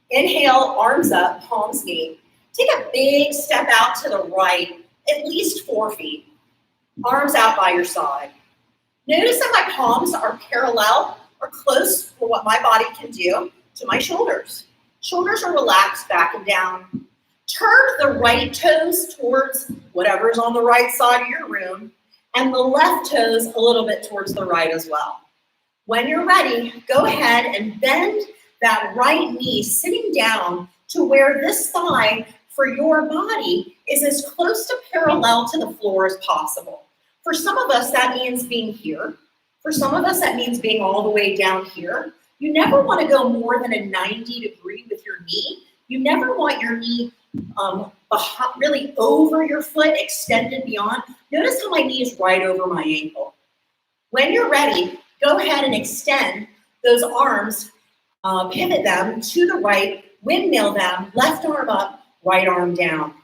Inhale, arms up, palms meet. Take a big step out to the right, at least 4 feet. Arms out by your side. Notice that my palms are parallel or close for what my body can do to my shoulders. Shoulders are relaxed back and down. Turn the right toes towards whatever's on the right side of your room, and the left toes a little bit towards the right as well. When you're ready, go ahead and bend that right knee sitting down to where this thigh for your body is as close to parallel to the floor as possible. For some of us, that means being here. For some of us, that means being all the way down here. You never want to go more than a 90 degree with your knee. You never want your knee really over your foot, extended beyond. Notice how my knee is right over my ankle. When you're ready, go ahead and extend those arms, pivot them to the right, windmill them, left arm up, right arm down.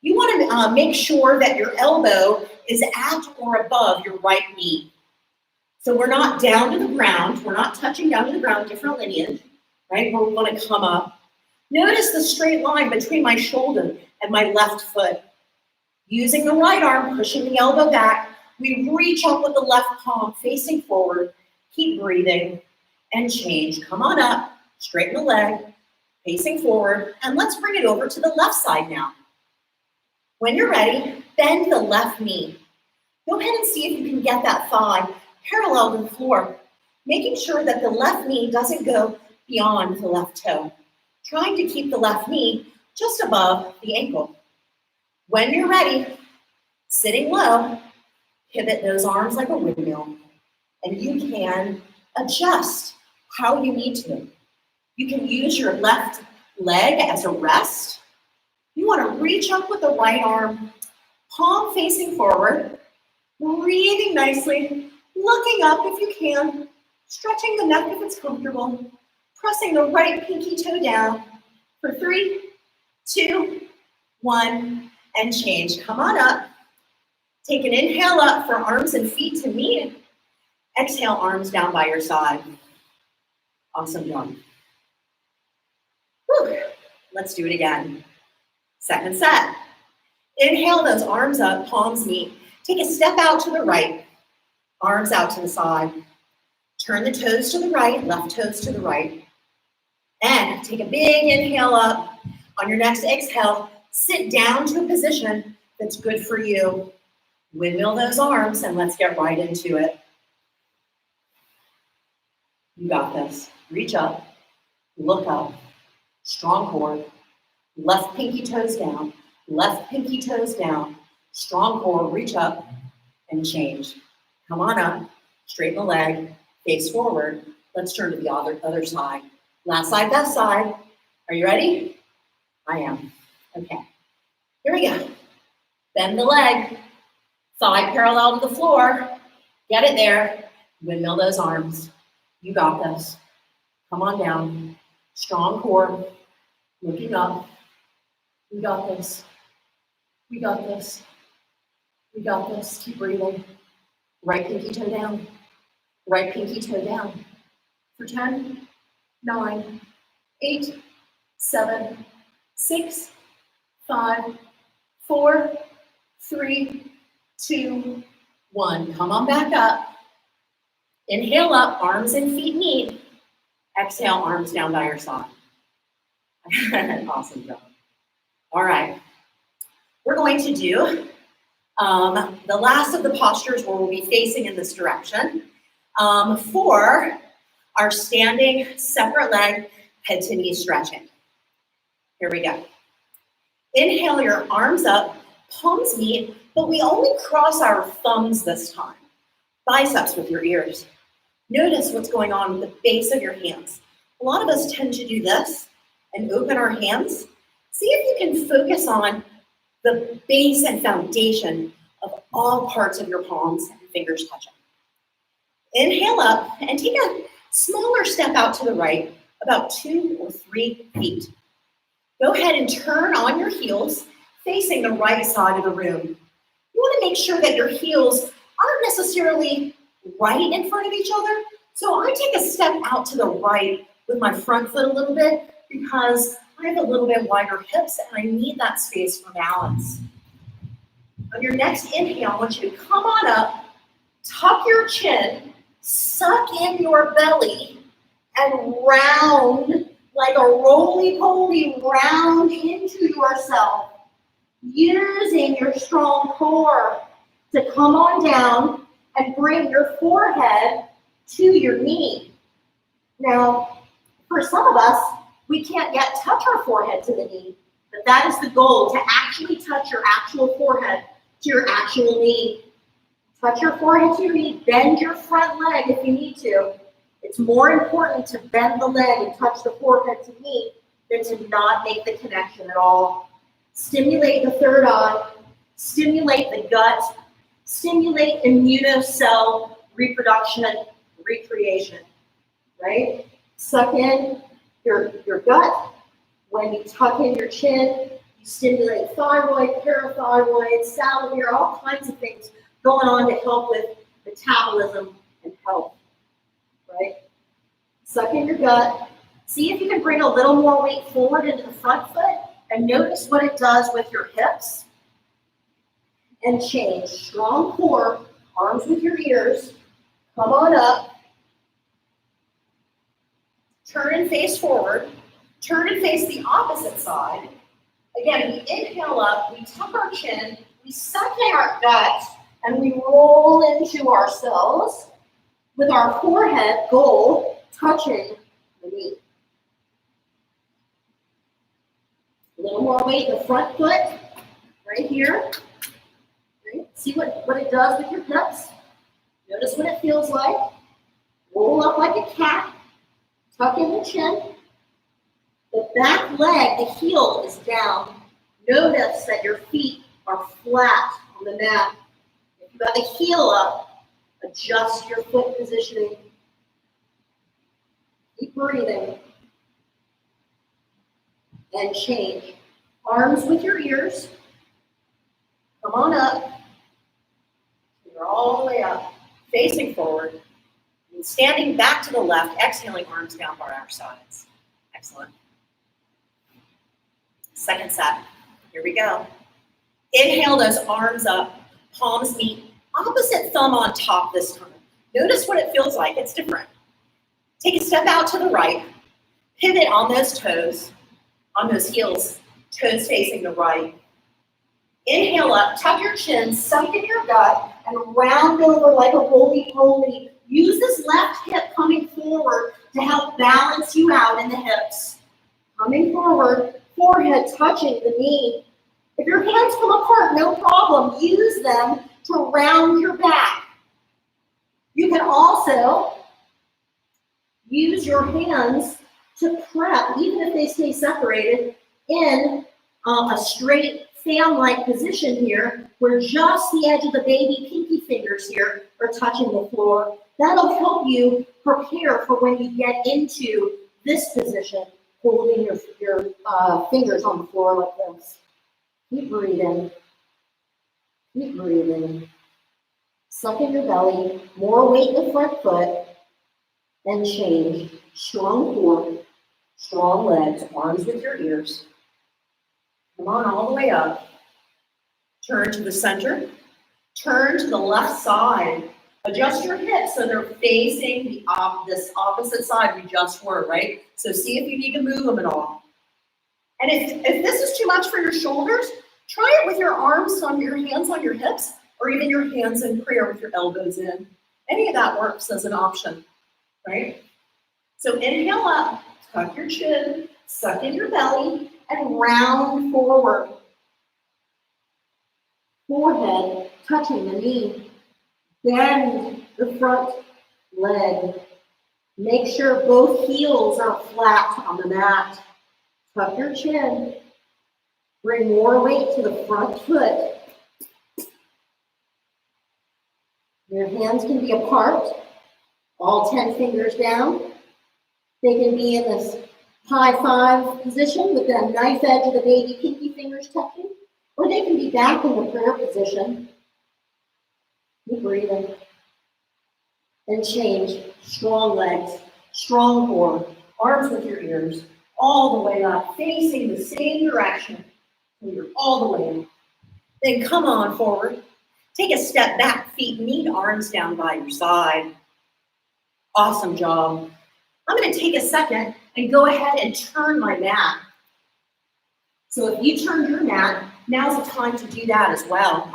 You want to make sure that your elbow is at or above your right knee. So we're not down to the ground. We're not touching down to the ground, different lineage, right? We're going to come up. Notice the straight line between my shoulder and my left foot. Using the right arm, pushing the elbow back, we reach up with the left palm facing forward. Keep breathing and change. Come on up, straighten the leg, facing forward, and let's bring it over to the left side now. When you're ready, bend the left knee. Go ahead and see if you can get that thigh parallel to the floor, making sure that the left knee doesn't go beyond the left toe. Trying to keep the left knee just above the ankle. When you're ready, sitting low, pivot those arms like a windmill, and you can adjust how you need to. You can use your left leg as a rest. You want to reach up with the right arm, palm facing forward, breathing nicely, looking up if you can, stretching the neck if it's comfortable, pressing the right pinky toe down for 3, 2, 1, and change. Come on up. Take an inhale up for arms and feet to meet. Exhale, arms down by your side. Awesome job. Whew. Let's do it again. Second set. Inhale those arms up, palms meet. Take a step out to the right, arms out to the side. Turn the toes to the right, left toes to the right. And take a big inhale up. On your next exhale, sit down to a position that's good for you. Windmill those arms and let's get right into it. You got this. Reach up, look up, strong core. Left pinky toes down, left pinky toes down. Strong core, reach up and change. Come on up, straighten the leg, face forward. Let's turn to the other side. Last side, best side. Are you ready? I am. Okay. Here we go. Bend the leg. Thigh parallel to the floor. Get it there. Windmill those arms. You got this. Come on down. Strong core. Looking up. You got this. We got this. We got this. Keep breathing. Right pinky toe down. Right pinky toe down. For 10, 9, 8, 7, 6, 5, 4, 3, 2, 1. Come on back up. Inhale up, arms and feet meet. Exhale, arms down by your side. Awesome job. All right. We're going to do the last of the postures where we'll be facing in this direction for our standing separate leg head to knee stretching. Here we go. Inhale your arms up, palms meet, but we only cross our thumbs this time. Biceps with your ears. Notice what's going on with the base of your hands. A lot of us tend to do this and open our hands. See if you can focus on the base and foundation of all parts of your palms and fingers touching. Inhale up and take a smaller step out to the right, about 2 or 3 feet. Go ahead and turn on your heels, facing the right side of the room. You want to make sure that your heels aren't necessarily right in front of each other. So I take a step out to the right with my front foot a little bit because I have a little bit wider hips and I need that space for balance. On your next inhale, I want you to come on up, tuck your chin, suck in your belly, and round like a roly-poly, round into yourself, using your strong core to come on down and bring your forehead to your knee. Now, for some of us, we can't yet touch our forehead to the knee, but that is the goal, to actually touch your actual forehead to your actual knee. Touch your forehead to your knee, bend your front leg if you need to. It's more important to bend the leg and touch the forehead to knee than to not make the connection at all. Stimulate the third eye, stimulate the gut, stimulate immunocell reproduction and recreation, right? Suck in your gut. When you tuck in your chin, you stimulate thyroid, parathyroid, salivary, all kinds of things going on to help with metabolism and health, right? Suck in your gut. See if you can bring a little more weight forward into the front foot and notice what it does with your hips. And change. Strong core, arms with your ears. Come on up. Turn and face forward. Turn and face the opposite side. Again, we inhale up, we tuck our chin, we suck in our gut, and we roll into ourselves with our forehead goal touching the knee. A little more weight in the front foot, right here. Right? See what it does with your hips. Notice what it feels like. Roll up like a cat, tuck in the chin. The back leg, the heel is down. Notice that your feet are flat on the mat. If you got the heel up, adjust your foot positioning. Keep breathing. And change. Arms with your ears. Come on up. You're all the way up, facing forward. And standing back to the left, exhaling, arms down by our sides. Excellent. Second set. Here we go. Inhale those arms up, palms meet, opposite thumb on top this time. Notice what it feels like. It's different. Take a step out to the right. Pivot on those toes, on those heels, toes facing the right. Inhale up, tuck your chin, sunk in your gut, and round over like a roly-poly. Use this left hip coming forward to help balance you out in the hips. Coming forward, forehead touching the knee. If your hands come apart, no problem. Use them to round your back. You can also use your hands to prep, even if they stay separated, in a straight fan-like position here, where just the edge of the baby pinky fingers here are touching the floor. That'll help you prepare for when you get into this position, holding your fingers on the floor like this. Keep breathing. Keep breathing. Suck in your belly, more weight in the front foot, and change. Strong core, strong legs, arms with your ears. Come on all the way up. Turn to the center. Turn to the left side. Adjust your hips so they're facing this opposite side we just were, right? So see if you need to move them at all. And if this is too much for your shoulders, try it with your arms on your hands on your hips, or even your hands in prayer with your elbows in. Any of that works as an option, right? So inhale up, tuck your chin, suck in your belly, and round forward. Forehead touching the knee. Bend the front leg. Make sure both heels are flat on the mat. Tuck your chin. Bring more weight to the front foot. Your hands can be apart, all 10 fingers down. They can be in this high five position with the knife edge of the baby pinky fingers touching, or they can be back in the prayer position. Keep breathing. And change. Strong legs, strong core, arms with your ears, all the way up, facing the same direction. So you're all the way up. Then come on forward. Take a step back, feet meet, arms down by your side. Awesome job. I'm going to take a second and go ahead and turn my mat. So if you turned your mat, now's the time to do that as well.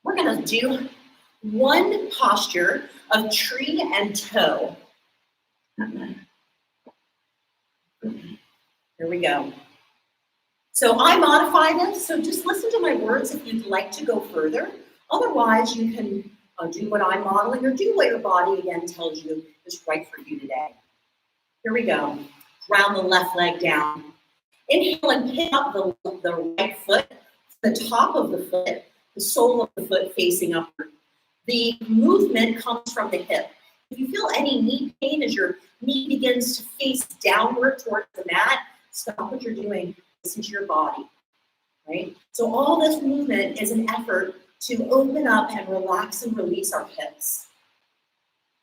We're going to do one posture of tree and toe. Here we go. So I modify this, so just listen to my words if you'd like to go further. Otherwise, you can do what I'm modeling or do what your body again tells you is right for you today. Here we go. Ground the left leg down. Inhale and pick up the right foot, the top of the foot, the sole of the foot facing upward. The movement comes from the hip. If you feel any knee pain as your knee begins to face downward towards the mat, stop what you're doing. Listen to your body, right? So all this movement is an effort to open up and relax and release our hips.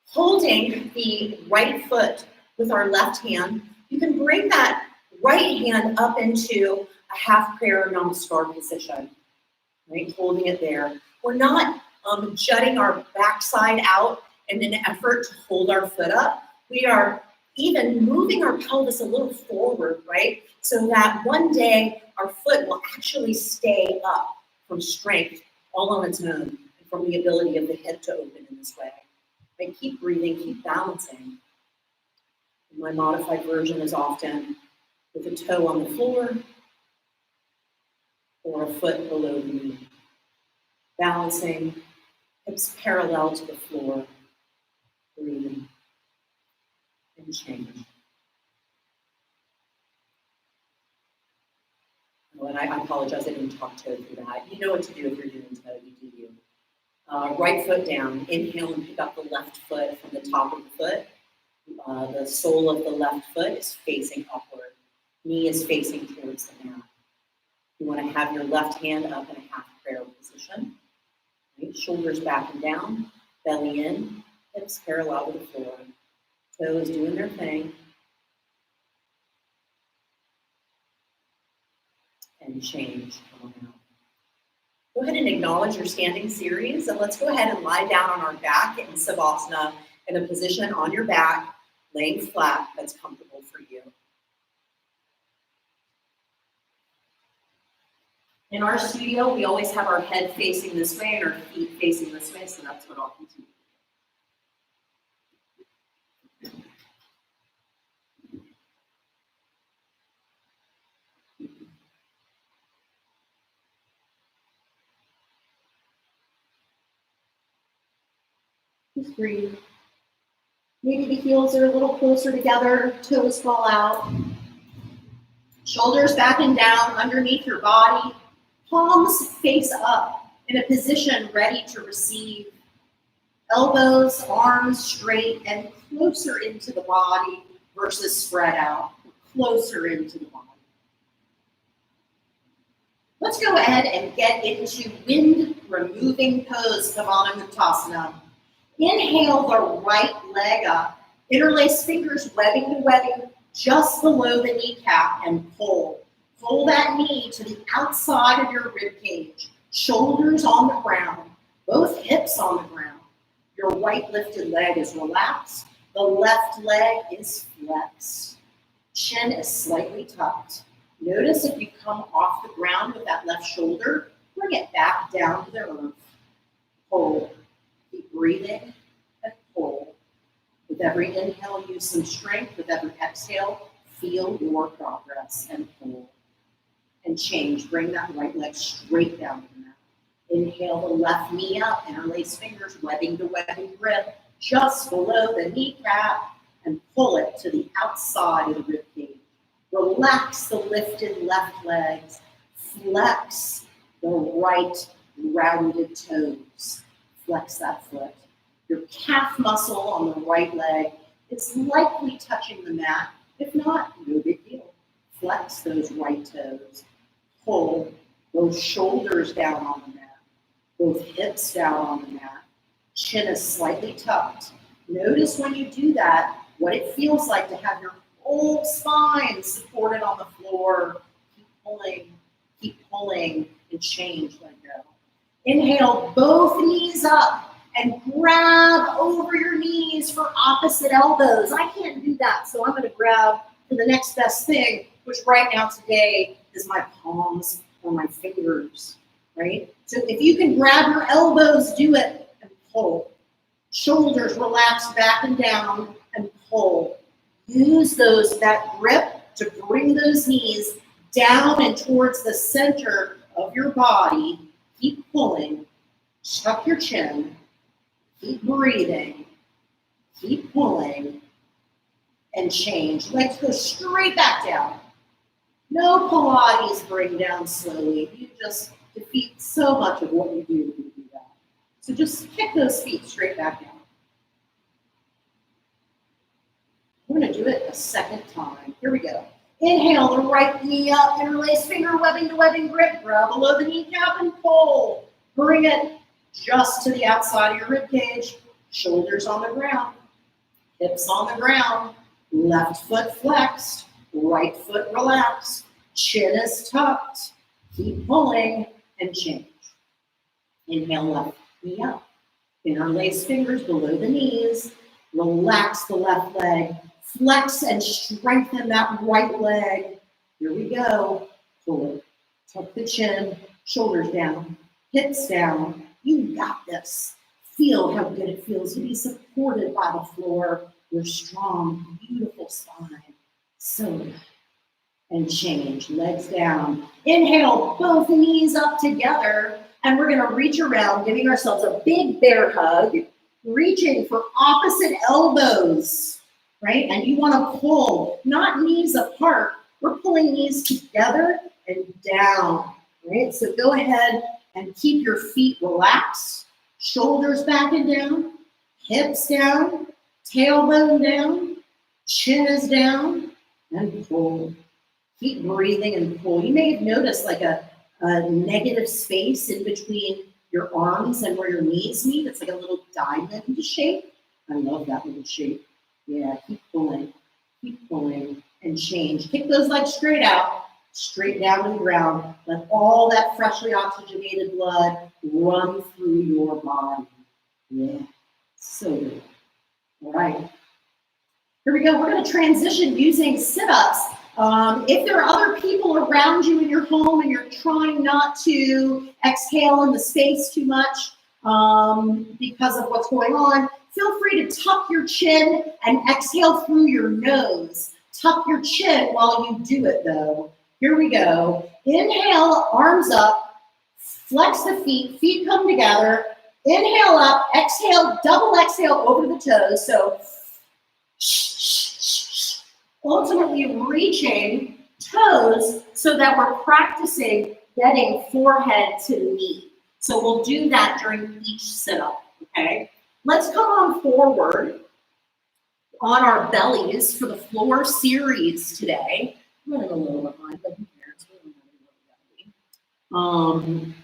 Holding the right foot with our left hand, you can bring that right hand up into a half prayer namaskar position, right? Holding it there. We're not jutting our backside out in an effort to hold our foot up. We are even moving our pelvis a little forward, right? So that one day our foot will actually stay up from strength all on its own, and from the ability of the hip to open in this way. Right? Keep breathing, keep balancing. My modified version is often with a toe on the floor or a foot below the knee. Balancing, hips parallel to the floor, breathing, and change. Oh, and I apologize, I didn't talk toe through that. You know what to do if you're doing toe, you do you. Right foot down, inhale and pick up the left foot from the top of the foot. The sole of the left foot is facing upward. Knee is facing towards the mat. You want to have your left hand up in a half prayer position. Right? Shoulders back and down, belly in, hips parallel to the floor. Toes doing their thing. And change. Come on out. Go ahead and acknowledge your standing series, and let's go ahead and lie down on our back in Savasana in a position on your back, laying flat that's comfortable for you. In our studio, we always have our head facing this way and our feet facing this way, so that's what I'll continue. Just breathe. Maybe the heels are a little closer together, toes fall out. Shoulders back and down underneath your body. Palms face up in a position ready to receive. Elbows, arms straight and closer into the body versus spread out. closer into the body. Let's go ahead and get into wind removing pose, Pavana Uttasana. Inhale the right leg up, interlace fingers webbing to webbing just below the kneecap and pull. Pull that knee to the outside of your rib cage, shoulders on the ground, both hips on the ground. Your right lifted leg is relaxed, the left leg is flexed. Chin is slightly tucked. Notice if you come off the ground with that left shoulder, bring it back down to the earth. Pull. Keep breathing and pull. With every inhale, use some strength. With every exhale, feel your progress and pull. And change. Bring that right leg straight down to the mat. Inhale the left knee up, interlace fingers, webbing to webbing grip, just below the kneecap, and pull it to the outside of the rib cage. Relax the lifted left legs. Flex the right rounded toes. Flex that foot. Your calf muscle on the right leg is likely touching the mat. If not, no big deal. Flex those right toes. Pull those shoulders down on the mat. Both hips down on the mat. Chin is slightly tucked. Notice when you do that, what it feels like to have your whole spine supported on the floor. Keep pulling, and change, let go. Inhale, both knees up and grab over your knees for opposite elbows. I can't do that, so I'm gonna grab for the next best thing, which right now today is my palms or my fingers, right? So if you can grab your elbows, do it and pull. Shoulders relax back and down and pull. Use that grip to bring those knees down and towards the center of your body. Keep pulling. Tuck your chin. Keep breathing. Keep pulling. And change. Legs go straight back down. No Pilates bring down slowly. You just defeat so much of what you do when you do that. So just kick those feet straight back down. We're going to do it a second time. Here we go. Inhale the right knee up, interlace finger webbing to webbing grip, grab below the kneecap and pull. Bring it just to the outside of your rib cage. Shoulders on the ground, hips on the ground, left foot flexed, right foot relaxed, chin is tucked. Keep pulling and change. Inhale left knee up, interlace fingers below the knees, relax the left leg. Flex and strengthen that right leg. Here we go. Pull it. Tuck the chin, shoulders down, hips down. You got this. Feel how good it feels to be supported by the floor. Your strong, beautiful spine. So good. And change. Legs down. Inhale, both knees up together. And we're going to reach around, giving ourselves a big bear hug. Reaching for opposite elbows. Right? And you want to pull, not knees apart. We're pulling knees together and down, right? So go ahead and keep your feet relaxed, shoulders back and down, hips down, tailbone down, chin is down, and pull. Keep breathing and pull. You may have noticed like a negative space in between your arms and where your knees meet. It's like a little diamond shape. I love that little shape. Yeah, keep pulling, and change. Kick those legs straight out, straight down to the ground. Let all that freshly oxygenated blood run through your body. Yeah, so good. All right, here we go. We're going to transition using sit-ups. If there are other people around you in your home and you're trying not to exhale in the space too much because of what's going on, feel free to tuck your chin and exhale through your nose. Tuck your chin while you do it though. Here we go. Inhale, arms up, flex the feet come together. Inhale up, exhale, double exhale over the toes. So ultimately reaching toes so that we're practicing getting forehead to knee. So we'll do that during each sit-up, okay? Let's come on forward. on our bellies for the floor series today. I'm running a little behind, but who cares? We don't know where we're going.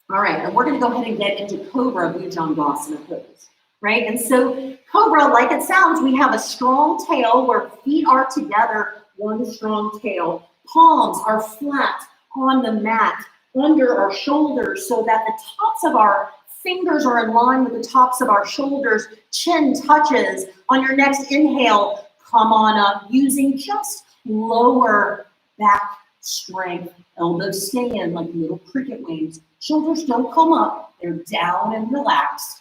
All right, and we're going to go ahead and get into Cobra Bhujangasana pose, right? And so Cobra, like it sounds, we have a strong tail where feet are together, one strong tail. Palms are flat on the mat under our shoulders so that the tops of our fingers are in line with the tops of our shoulders. Chin touches. On your next inhale, come on up using just lower back strength. Elbows stay in like little cricket wings. Shoulders don't come up. They're down and relaxed.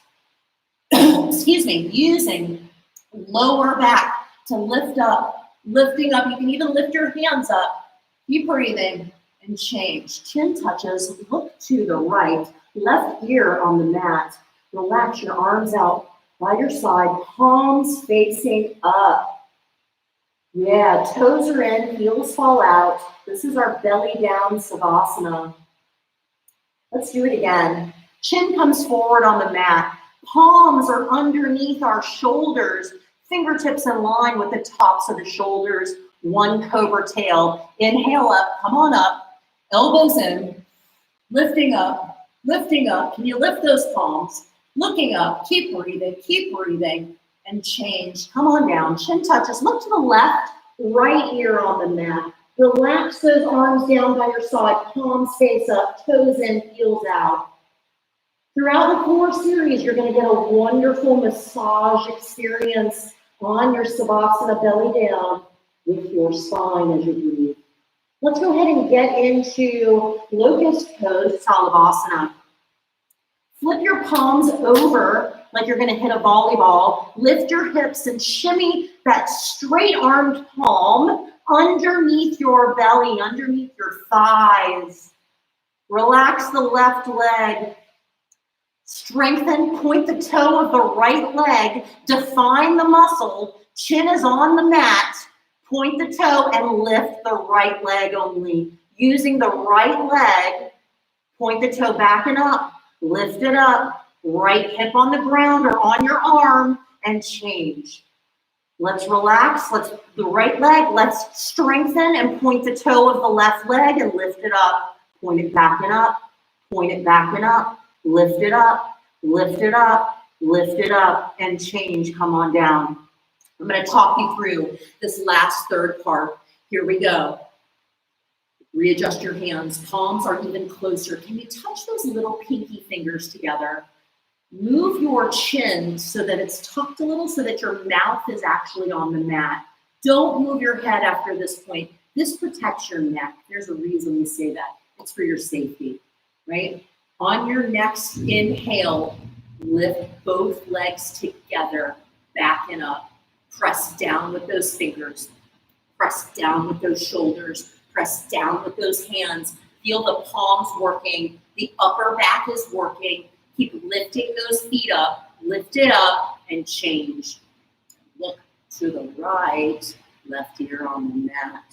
Excuse me. Using lower back to lift up. Lifting up. You can even lift your hands up. Keep breathing and change. Chin touches. Look to the right. Left ear on the mat. Relax your arms out by your side. Palms facing up. Yeah, toes are in. Heels fall out. This is our belly down Savasana. Let's do it again. Chin comes forward on the mat. Palms are underneath our shoulders. Fingertips in line with the tops of the shoulders. One cobra tail. Inhale up. Come on up. Elbows in. Lifting up. Lifting up. Can you lift those palms? Looking up. Keep breathing, and change. Come on down. Chin touches. Look to the left. Right ear on the mat. Relax those arms down by your side. Palms face up. Toes in. Heels out. Throughout the core series, you're going to get a wonderful massage experience on your Savasana belly down with your spine as you breathe. Let's go ahead and get into locust pose, Salabhasana. Flip your palms over like you're going to hit a volleyball. Lift your hips and shimmy that straight-armed palm underneath your belly, underneath your thighs. Relax the left leg. Strengthen, point the toe of the right leg, define the muscle, chin is on the mat, point the toe and lift the right leg only. Using the right leg, point the toe back and up, lift it up, right hip on the ground or on your arm, and change. Let's relax, the right leg, let's strengthen and point the toe of the left leg and lift it up. Point it back and up, point it back and up. Lift it up, lift it up, lift it up, and change. Come on down. I'm going to talk you through this last third part. Here we go. Readjust your hands. Palms are even closer. Can you touch those little pinky fingers together? Move your chin so that it's tucked a little so that your mouth is actually on the mat. Don't move your head after this point. This protects your neck. There's a reason we say that. It's for your safety, right? On your next inhale, lift both legs together, back and up. Press down with those fingers. Press down with those shoulders. Press down with those hands. Feel the palms working. The upper back is working. Keep lifting those feet up. Lift it up and change. Look to the right, left ear on the mat.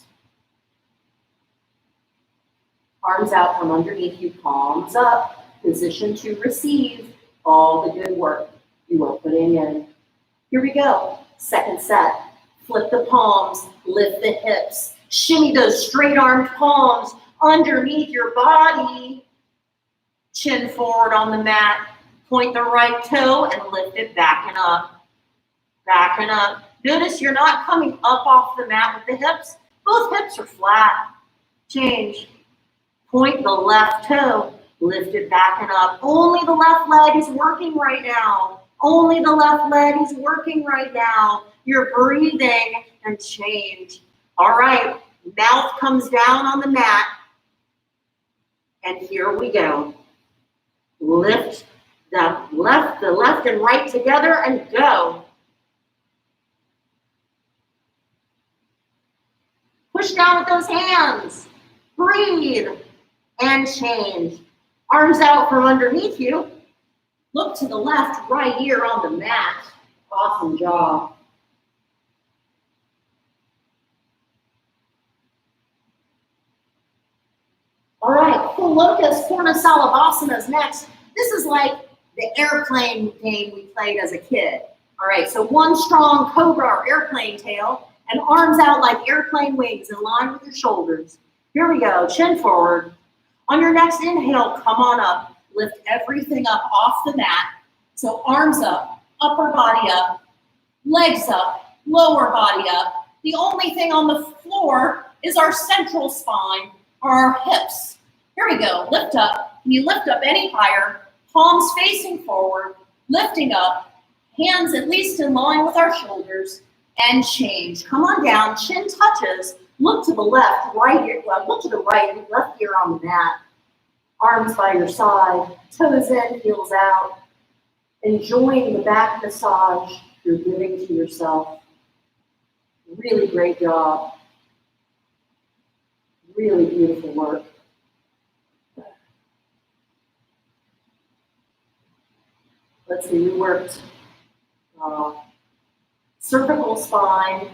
Arms out from underneath you, palms up, position to receive all the good work you are putting in. Here we go. Second set. Flip the palms, lift the hips, shimmy those straight-armed palms underneath your body. Chin forward on the mat. Point the right toe and lift it back and up. Back and up. Notice you're not coming up off the mat with the hips. Both hips are flat. Change. Point the left toe, lift it back and up. Only the left leg is working right now. Only the left leg is working right now. You're breathing and change. All right, mouth comes down on the mat. And here we go. Lift the left and right together and go. Push down with those hands. Breathe. And change. Arms out from underneath you. Look to the left, right ear on the mat. Awesome job. All right, full locust, Purna Salabhasana is next. This is like the airplane game we played as a kid. All right, so one strong cobra or airplane tail and arms out like airplane wings in line with your shoulders. Here we go, chin forward. On your next inhale, come on up. Lift everything up off the mat. So arms up, upper body up, legs up, lower body up. The only thing on the floor is our central spine or our hips. Here we go, lift up. Can you lift up any higher? Palms facing forward, lifting up, hands at least in line with our shoulders, and change. Come on down, chin touches, look to the left, right ear, well, look to the right, left ear on the mat. Arms by your side, toes in, heels out. Enjoying the back massage you're giving to yourself. Really great job. Really beautiful work. Let's see, we worked cervical spine.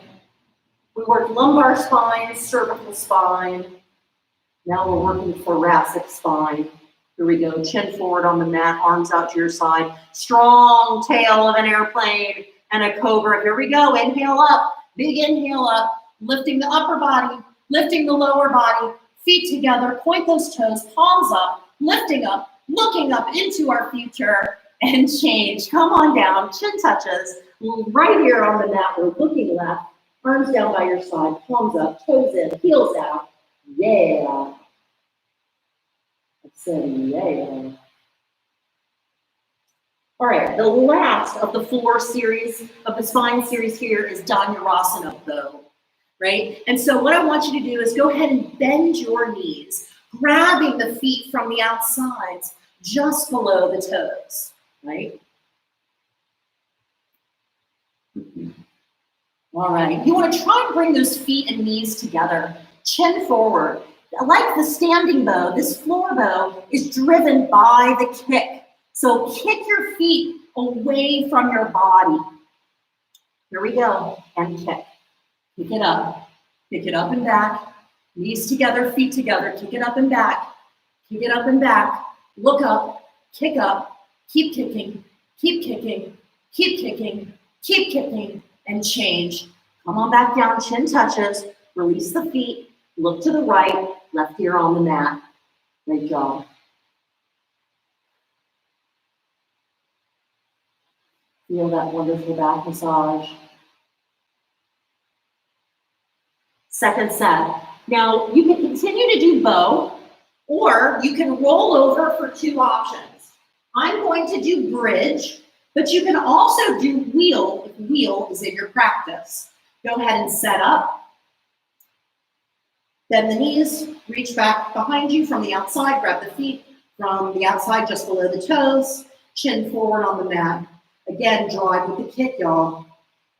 We worked lumbar spine, cervical spine. Now we're working thoracic spine. Here we go, chin forward on the mat, arms out to your side. Strong tail of an airplane and a cobra. Here we go, inhale up, big inhale up, lifting the upper body, lifting the lower body, feet together, point those toes, palms up, lifting up, looking up into our future, and change. Come on down, chin touches. Right here on the mat, we're looking left, arms down by your side, palms up, toes in, heels out. Yeah. I said yeah. All right, the last of the floor series, of the spine series here is Dhanurasana bow, right? And so what I want you to do is go ahead and bend your knees, grabbing the feet from the outsides just below the toes, right? All right, you want to try and bring those feet and knees together, chin forward. Like the standing bow, this floor bow is driven by the kick. So kick your feet away from your body. Here we go, and kick. Kick it up and back. Knees together, feet together, kick it up and back. Kick it up and back. Look up, kick up, keep kicking, keep kicking, keep kicking, keep kicking, and change. Come on back down, chin touches, release the feet, look to the right, left ear on the mat. Great job. Feel that wonderful back massage. Second set. Now, you can continue to do bow, or you can roll over for two options. I'm going to do bridge, but you can also do wheel if wheel is in your practice. Go ahead and set up. Bend the knees, reach back behind you from the outside, grab the feet from the outside just below the toes, chin forward on the mat. Again, drive with the kick, y'all,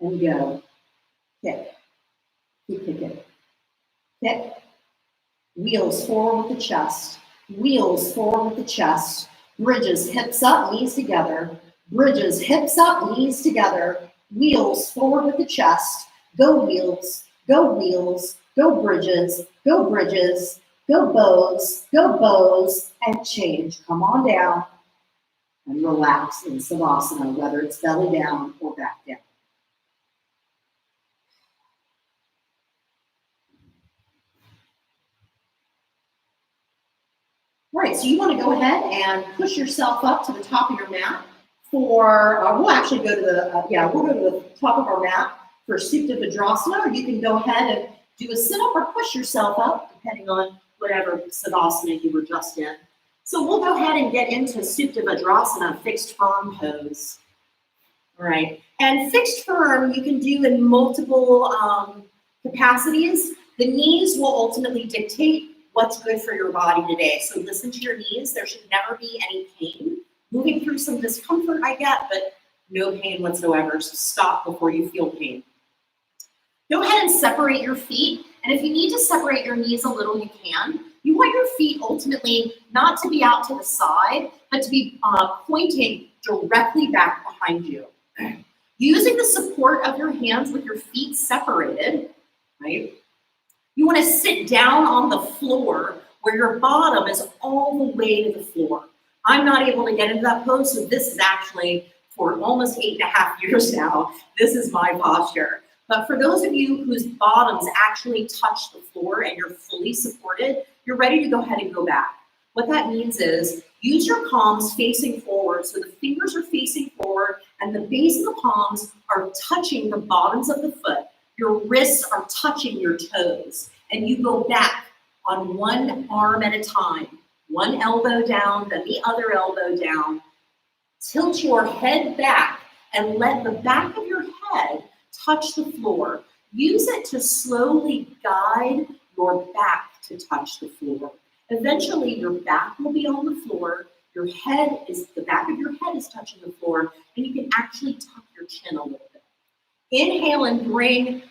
and go. Kick, keep kicking. Kick, wheels forward with the chest, wheels forward with the chest, bridges, hips up, knees together, bridges, hips up, knees together, wheels forward with the chest, go wheels, go wheels, go bridges, go bridges, go bows, and change. Come on down and relax in Savasana, whether it's belly down or back down. All right, so you want to go ahead and push yourself up to the top of your mat for, we'll actually go to the, we'll go to the top of our mat for Supta Vajrasana, or you can go ahead and do a sit-up or push yourself up, depending on whatever Savasana you were just in. So we'll go ahead and get into Supta Vajrasana, fixed firm pose. All right, and fixed firm you can do in multiple capacities. The knees will ultimately dictate what's good for your body today. So listen to your knees. There should never be any pain. Moving through some discomfort I get, but no pain whatsoever. So stop before you feel pain. Go ahead and separate your feet. And if you need to separate your knees a little, you can. You want your feet ultimately not to be out to the side, but to be pointing directly back behind you. Using the support of your hands with your feet separated, right? You want to sit down on the floor where your bottom is all the way to the floor. I'm not able to get into that pose, so this is actually for almost 8.5 years now, this is my posture. But for those of you whose bottoms actually touch the floor and you're fully supported, you're ready to go ahead and go back. What that means is use your palms facing forward, so the fingers are facing forward and the base of the palms are touching the bottoms of the foot. Your wrists are touching your toes, and you go back on one arm at a time. One elbow down, then the other elbow down. Tilt your head back and let the back of your head touch the floor. Use it to slowly guide your back to touch the floor. Eventually, your back will be on the floor. The back of your head is touching the floor, and you can actually tuck your chin a little bit. Inhale and bring,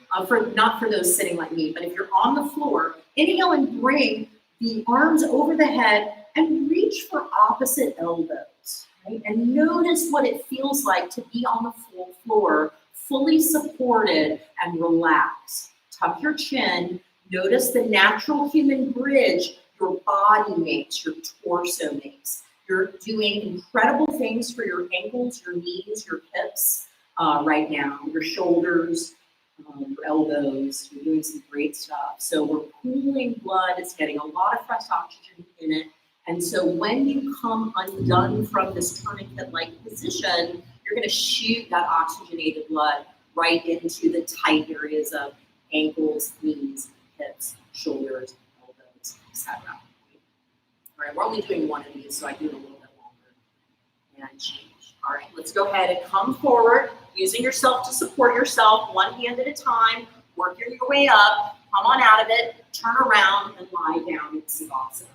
not for those sitting like me, but if you're on the floor, inhale and bring the arms over the head and reach for opposite elbows, right? And notice what it feels like to be on the full floor, fully supported and relaxed. Tuck your chin. Notice the natural human bridge your body makes, your torso makes. You're doing incredible things for your ankles, your knees, your hips right now, your shoulders, your elbows. You're doing some great stuff. So we're cooling blood. It's getting a lot of fresh oxygen in it. And so when you come undone from this tourniquet-like position, you're going to shoot that oxygenated blood right into the tight areas of ankles, knees, hips, shoulders, elbows, etc. All right, we're only doing one of these, so I do it a little bit longer and change. All right, let's go ahead and come forward, using yourself to support yourself, one hand at a time, work your way up, come on out of it, turn around, and lie down in Savasana.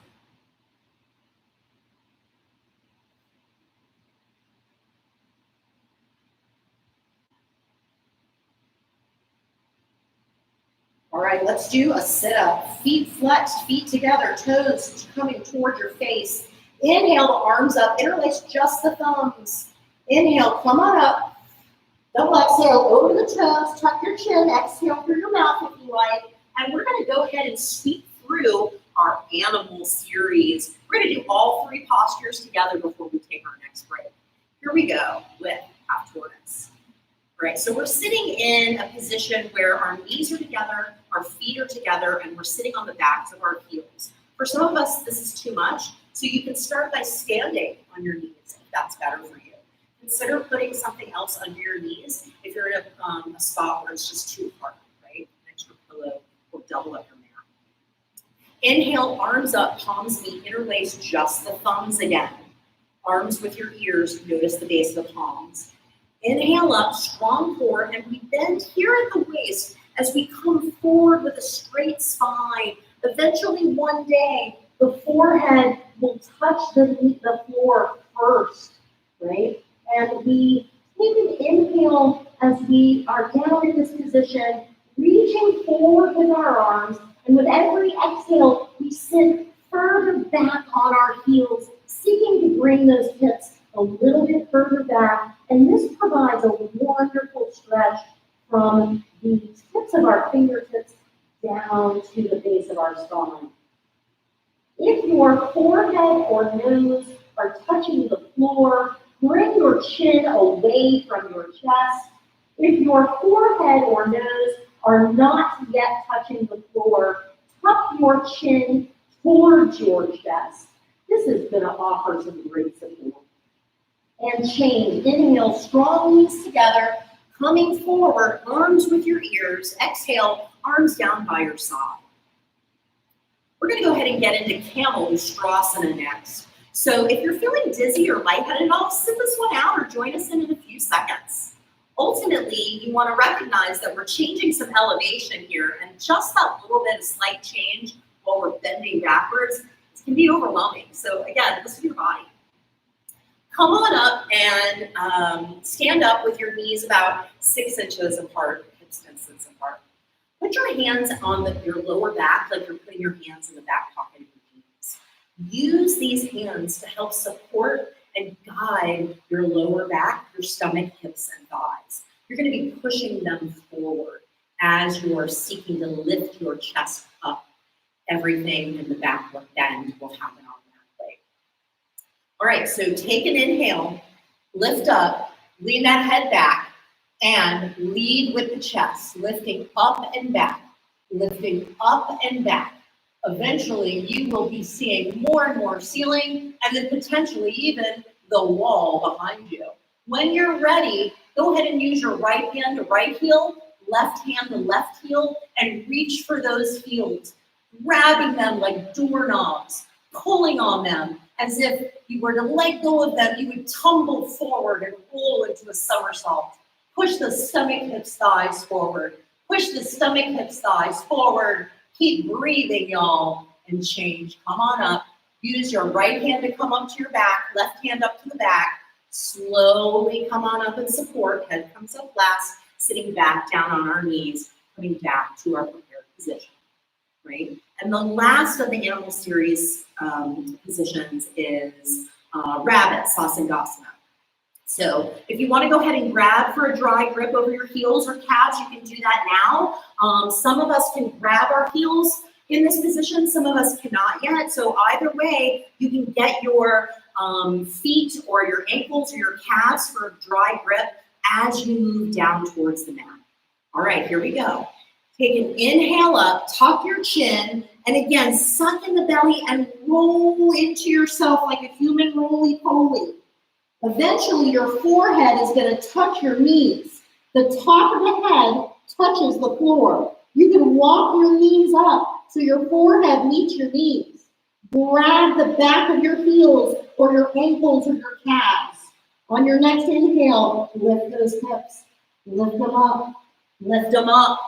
All right, let's do a sit-up. Feet flexed, feet together, toes coming toward your face. Inhale, the arms up, interlace just the thumbs. Inhale, come on up. Double exhale over the toes, tuck your chin, exhale through your mouth if you like. And we're gonna go ahead and sweep through our animal series. We're gonna do all three postures together before we take our next break. Here we go with half tortoise. Right, so we're sitting in a position where our knees are together, our feet are together, and we're sitting on the backs of our heels. For some of us, this is too much, so you can start by standing on your knees if that's better for you. Consider putting something else under your knees if you're in a spot where it's just too hard, right? An extra pillow will double up your mat. Inhale, arms up, palms meet, interlace just the thumbs again. Arms with your ears, notice the base of the palms. Inhale up, strong core, and we bend here at the waist as we come forward with a straight spine. Eventually, one day, the forehead will touch the floor first, right? And we take an inhale as we are down in this position, reaching forward with our arms, and with every exhale, we sit further back on our heels, seeking to bring those hips a little bit further back, and this provides a wonderful stretch from the tips of our fingertips down to the base of our spine. If your forehead or nose are touching the floor, bring your chin away from your chest. If your forehead or nose are not yet touching the floor, tuck your chin towards your chest. This is going to offer some great support. And change. Inhale, strong knees together, coming forward, arms with your ears. Exhale, arms down by your side. We're going to go ahead and get into Camel Ustrasana next. So if you're feeling dizzy or lightheaded at all, sit this one out or join us in a few seconds. Ultimately, you want to recognize that we're changing some elevation here, and just that little bit of slight change while we're bending backwards can be overwhelming. So again, listen to your body. Come on up and stand up with your knees about 6 inches apart, hips distance apart. Put your hands on your lower back, like you're putting your hands in the back pocket of your jeans. Use these hands to help support and guide your lower back, your stomach, hips, and thighs. You're going to be pushing them forward as you are seeking to lift your chest up. Everything in the back bend will happen on that way. All right, so take an inhale, lift up, Lean that head back and lead with the chest, lifting up and back, lifting up and back. Eventually, you will be seeing more and more ceiling and then potentially even the wall behind you. When you're ready, go ahead and use your right hand to right heel, left hand to left heel, and reach for those heels, grabbing them like doorknobs, pulling on them as if you were to let go of them, you would tumble forward and roll into a somersault. Push the stomach, hips, thighs forward. Push the stomach, hips, thighs forward. Keep breathing, y'all, and change. Come on up. Use your right hand to come up to your back, left hand up to the back. Slowly come on up and support. Head comes up last, sitting back down on our knees, coming back to our prepared position, right? And the last of the animal series positions is rabbit, Sasandasana. So if you want to go ahead and grab for a dry grip over your heels or calves, you can do that now. Some of us can grab our heels in this position, some of us cannot yet. So either way, you can get your feet or your ankles or your calves for a dry grip as you move down towards the mat. All right, here we go. Take an inhale up, tuck your chin, and again, suck in the belly and roll into yourself like a human roly-poly. Eventually, your forehead is going to touch your knees. The top of the head touches the floor. You can walk your knees up so your forehead meets your knees. Grab the back of your heels or your ankles or your calves. On your next inhale, lift those hips. Lift them up. Lift them up.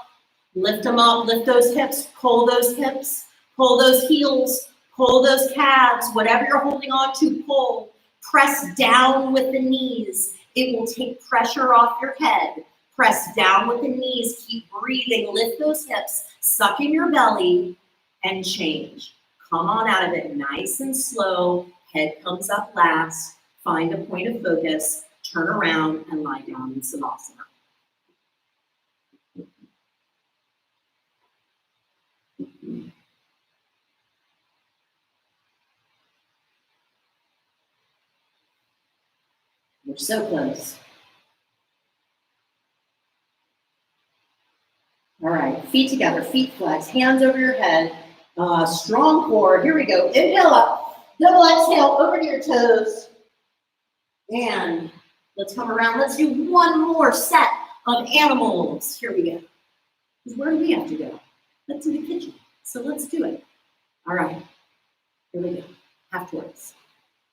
Lift them up. Lift those hips. Pull those hips. Pull those heels. Pull those calves. Whatever you're holding on to, pull. Press down with the knees. It will take pressure off your head. Press down with the knees. Keep breathing. Lift those hips. Suck in your belly and change. Come on out of it nice and slow. Head comes up last. Find a point of focus. Turn around and lie down in Savasana. We're so close. All right, feet together, feet flex, hands over your head, strong core. Here we go. Inhale up, double exhale over to your toes. And let's come around. Let's do one more set of animals. Here we go. Because where do we have to go? Let's do the kitchen. So let's do it. All right, here we go. Half twists.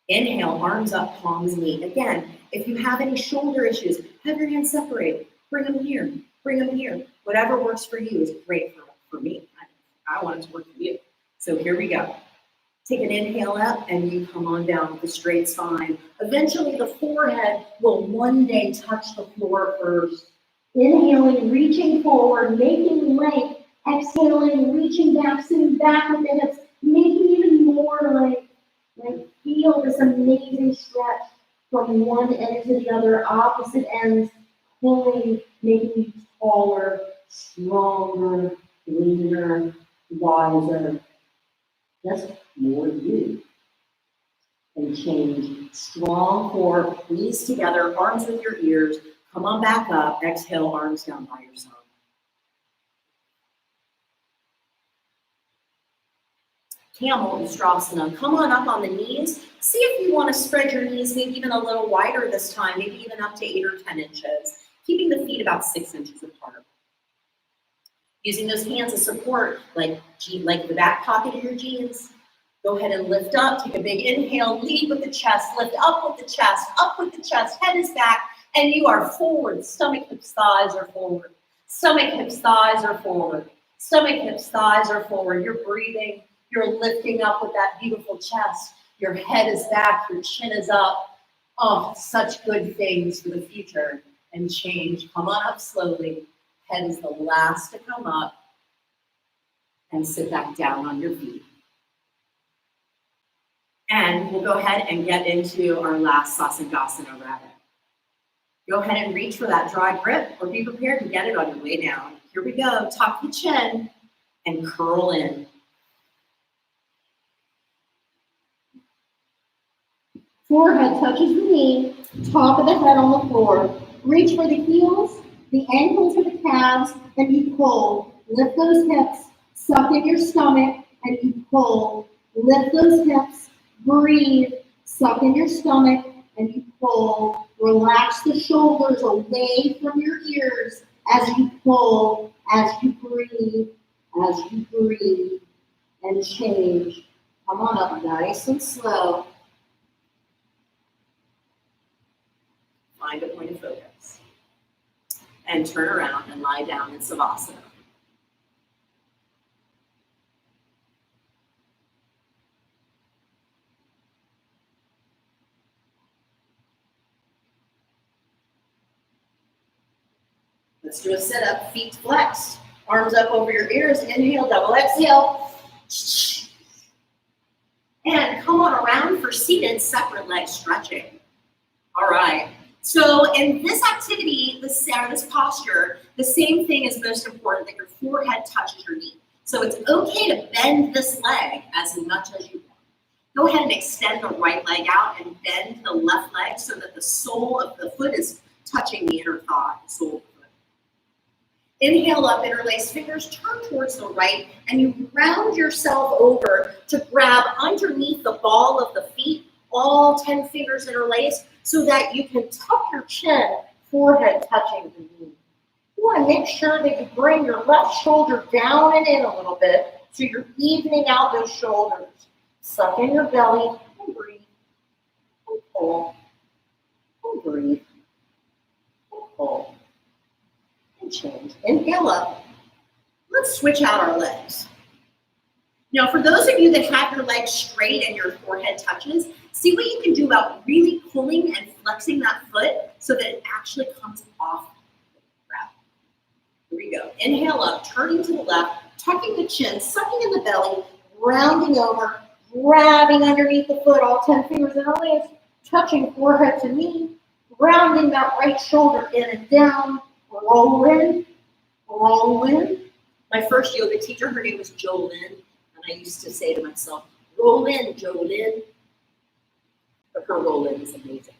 Inhale, arms up, palms meet. Again, if you have any shoulder issues, have your hands separated. Bring them here. Bring them here. Whatever works for you is great for me. I want it to work for you. So here we go. Take an inhale up and you come on down with a straight spine. Eventually the forehead will one day touch the floor first. Inhaling, reaching forward, making length. Exhaling, reaching back, sitting back with the hips, making even more length. Like feel this amazing stretch from one end to the other, opposite ends, pulling, making you taller, stronger, leaner, wiser. Just more you. And change. Strong core, knees together, arms with your ears. Come on back up. Exhale, arms down by your side. Camel Ustrasana. Come on up on the knees. See if you want to spread your knees maybe even a little wider this time, maybe even up to 8 or 10 inches, keeping the feet about 6 inches apart. Using those hands as support, like the back pocket of your jeans. Go ahead and lift up. Take a big inhale. Lead with the chest. Lift up with the chest. Up with the chest. Head is back. And you are forward. Stomach, hips, thighs are forward. Stomach, hips, thighs are forward. Stomach, hips, thighs are forward. You're breathing. You're lifting up with that beautiful chest. Your head is back. Your chin is up. Oh, such good things for the future and change. Come on up slowly. Head is the last to come up. And sit back down on your feet. And we'll go ahead and get into our last Sasandasana rabbit. Go ahead and reach for that dry grip or be prepared to get it on your way down. Here we go. Tuck the chin and curl in. Forehead touches the knee, top of the head on the floor. Reach for the heels, the ankles or the calves, and you pull. Lift those hips, suck in your stomach, and you pull. Lift those hips, breathe, suck in your stomach, and you pull. Relax the shoulders away from your ears as you pull, as you breathe, and change. Come on up nice and slow. Find a point of focus. And turn around and lie down in Savasana. Let's do a sit-up, feet flexed, arms up over your ears. Inhale, double exhale. And come on around for seated separate leg stretching. All right. So in this activity, this posture, the same thing is most important, that your forehead touches your knee. So it's okay to bend this leg as much as you want. Go ahead and extend the right leg out and bend the left leg so that the sole of the foot is touching the inner thigh, the sole of the foot. Inhale up, interlace fingers, turn towards the right, and you round yourself over to grab underneath the ball of the feet, all 10 fingers interlaced, so that you can tuck your chin, forehead touching the knee. You want to make sure that you bring your left shoulder down and in a little bit, so you're evening out those shoulders. Suck in your belly and breathe, and pull, and breathe, and pull, and change. Inhale up. Let's switch out our legs. Now, for those of you that have your legs straight and your forehead touches, see what you can do about really pulling and flexing that foot so that it actually comes off the ground. Here we go. Inhale up, turning to the left, tucking the chin, sucking in the belly, rounding over, grabbing underneath the foot, all 10 fingers interlaced, touching forehead to knee, rounding that right shoulder in and down, roll in, roll in. My first yoga teacher, her name was Jolyn, and I used to say to myself, roll in, Jolyn. But her roll in is amazing.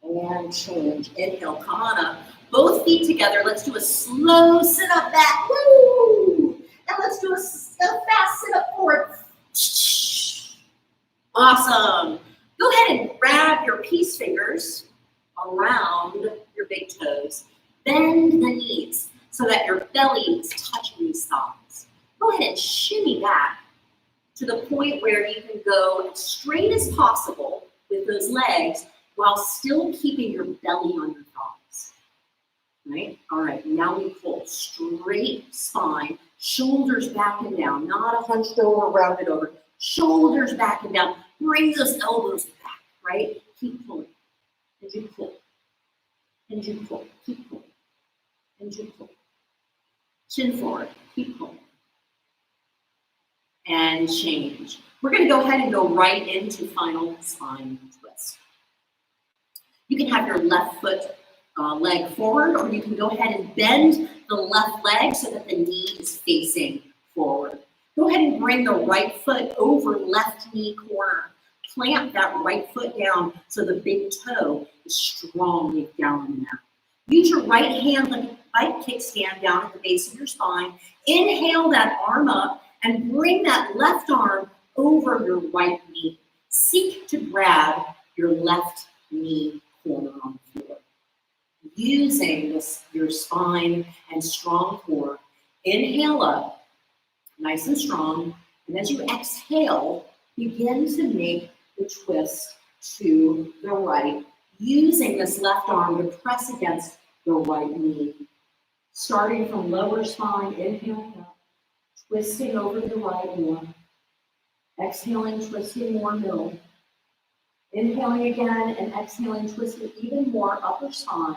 And change. Inhale, come on up. Both feet together. Let's do a slow sit up back. Woo! And let's do a fast sit up forward. Awesome. Go ahead and grab your peace fingers around your big toes. Bend the knees so that your belly is touching these thighs. Go ahead and shimmy back to the point where you can go as straight as possible with those legs while still keeping your belly on your thighs. Right? All right, now we pull straight spine, shoulders back and down, not a hunched over, rounded over. Shoulders back and down. Bring those elbows back, right? Keep pulling. And you pull. And you pull. Keep pulling. And you pull. Chin forward. Keep pulling. And change. We're going to go ahead and go right into final spine twist. You can have your left foot leg forward, or you can go ahead and bend the left leg so that the knee is facing forward. Go ahead and bring the right foot over left knee corner. Plant that right foot down so the big toe is strongly down on the mat. Use your right hand like a bike kickstand down at the base of your spine. Inhale that arm up and bring that left arm over your right knee. Seek to grab your left knee corner on the floor. Using your spine and strong core, inhale up, nice and strong, and as you exhale, begin to make the twist to the right, using this left arm to press against the right knee. Starting from lower spine, inhaling up, twisting over to the right more, exhaling, twisting more middle, inhaling again and exhaling, twisting even more upper spine,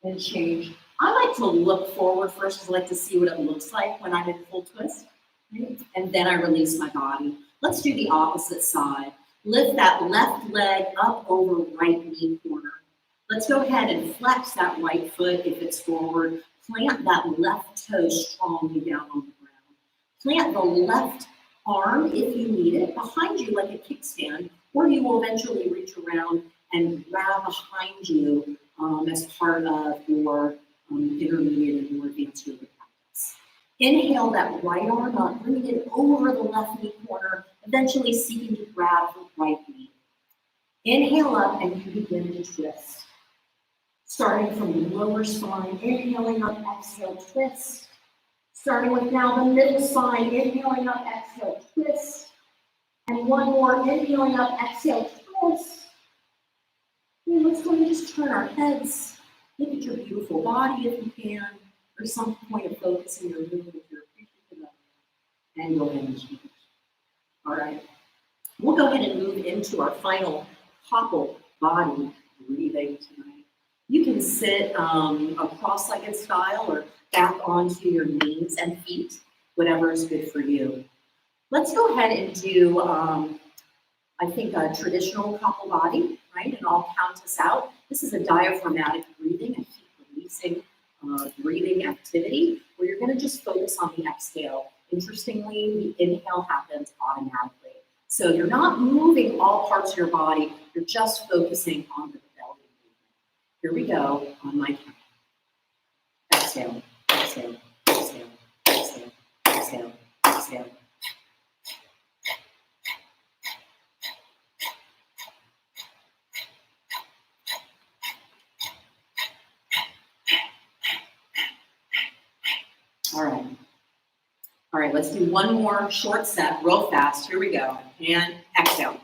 and change. I like to look forward first because I like to see what it looks like when I'm in full twist, right? And then I release my body. Let's do the opposite side. Lift that left leg up over right knee corner. Let's go ahead and flex that right foot if it's forward. Plant that left toe strongly down on the ground. Plant the left arm, if you need it, behind you like a kickstand, or you will eventually reach around and grab behind you as part of your intermediate and more advanced yoga practice. Inhale that right arm up, bringing it over the left knee corner, eventually seeking to grab the right knee. Inhale up and you begin to twist. Starting from the lower spine, inhaling up, exhale, twist. Starting with now the middle spine, inhaling up, exhale, twist. And one more, inhaling up, exhale, twist. And let's go and just turn our heads. Look at your beautiful body if you can, or some point of focus in your room if you're appreciative of it. And go ahead and change. All right. We'll go ahead and move into our final couple body breathing tonight. You can sit a cross-legged style or back onto your knees and feet, whatever is good for you. Let's go ahead and do, I think, a traditional couple body, right? And I'll count us out. This is a diaphragmatic breathing, a heat-releasing breathing activity where you're going to just focus on the exhale. Interestingly, the inhale happens automatically. So you're not moving all parts of your body, you're just focusing on the belly movement. Here we go on my count. Exhale, exhale, exhale, exhale, exhale, exhale. All right. All right, let's do one more short set real fast. Here we go. And exhale.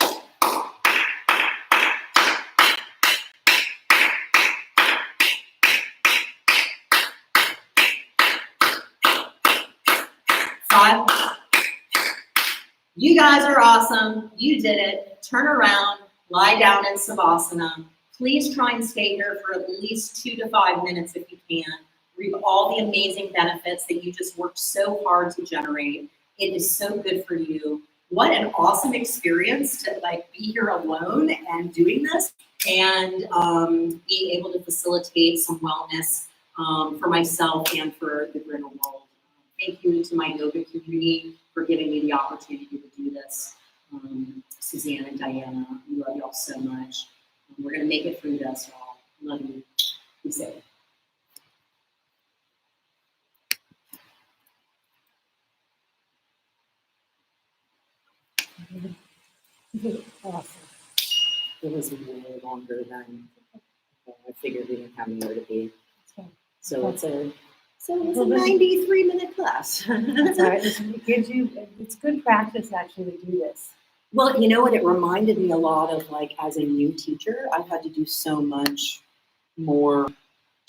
Five. You guys are awesome. You did it. Turn around, lie down in Savasana. Please try and stay here for at least 2 to 5 minutes if you can. Reap all the amazing benefits that you just worked so hard to generate. It is so good for you. What an awesome experience to be here alone and doing this and being able to facilitate some wellness for myself and for the greater world. Thank you to my yoga community for giving me the opportunity to do this. Suzanne and Diana, we love y'all so much. We're gonna make it through this, y'all. Love you. Be safe. Awesome. It was way longer than I figured we didn't have anywhere to be. So it's a 93-minute class. That's all right. It gives you, it's good practice actually to do this. Well, you know what? It reminded me a lot of as a new teacher, I've had to do so much more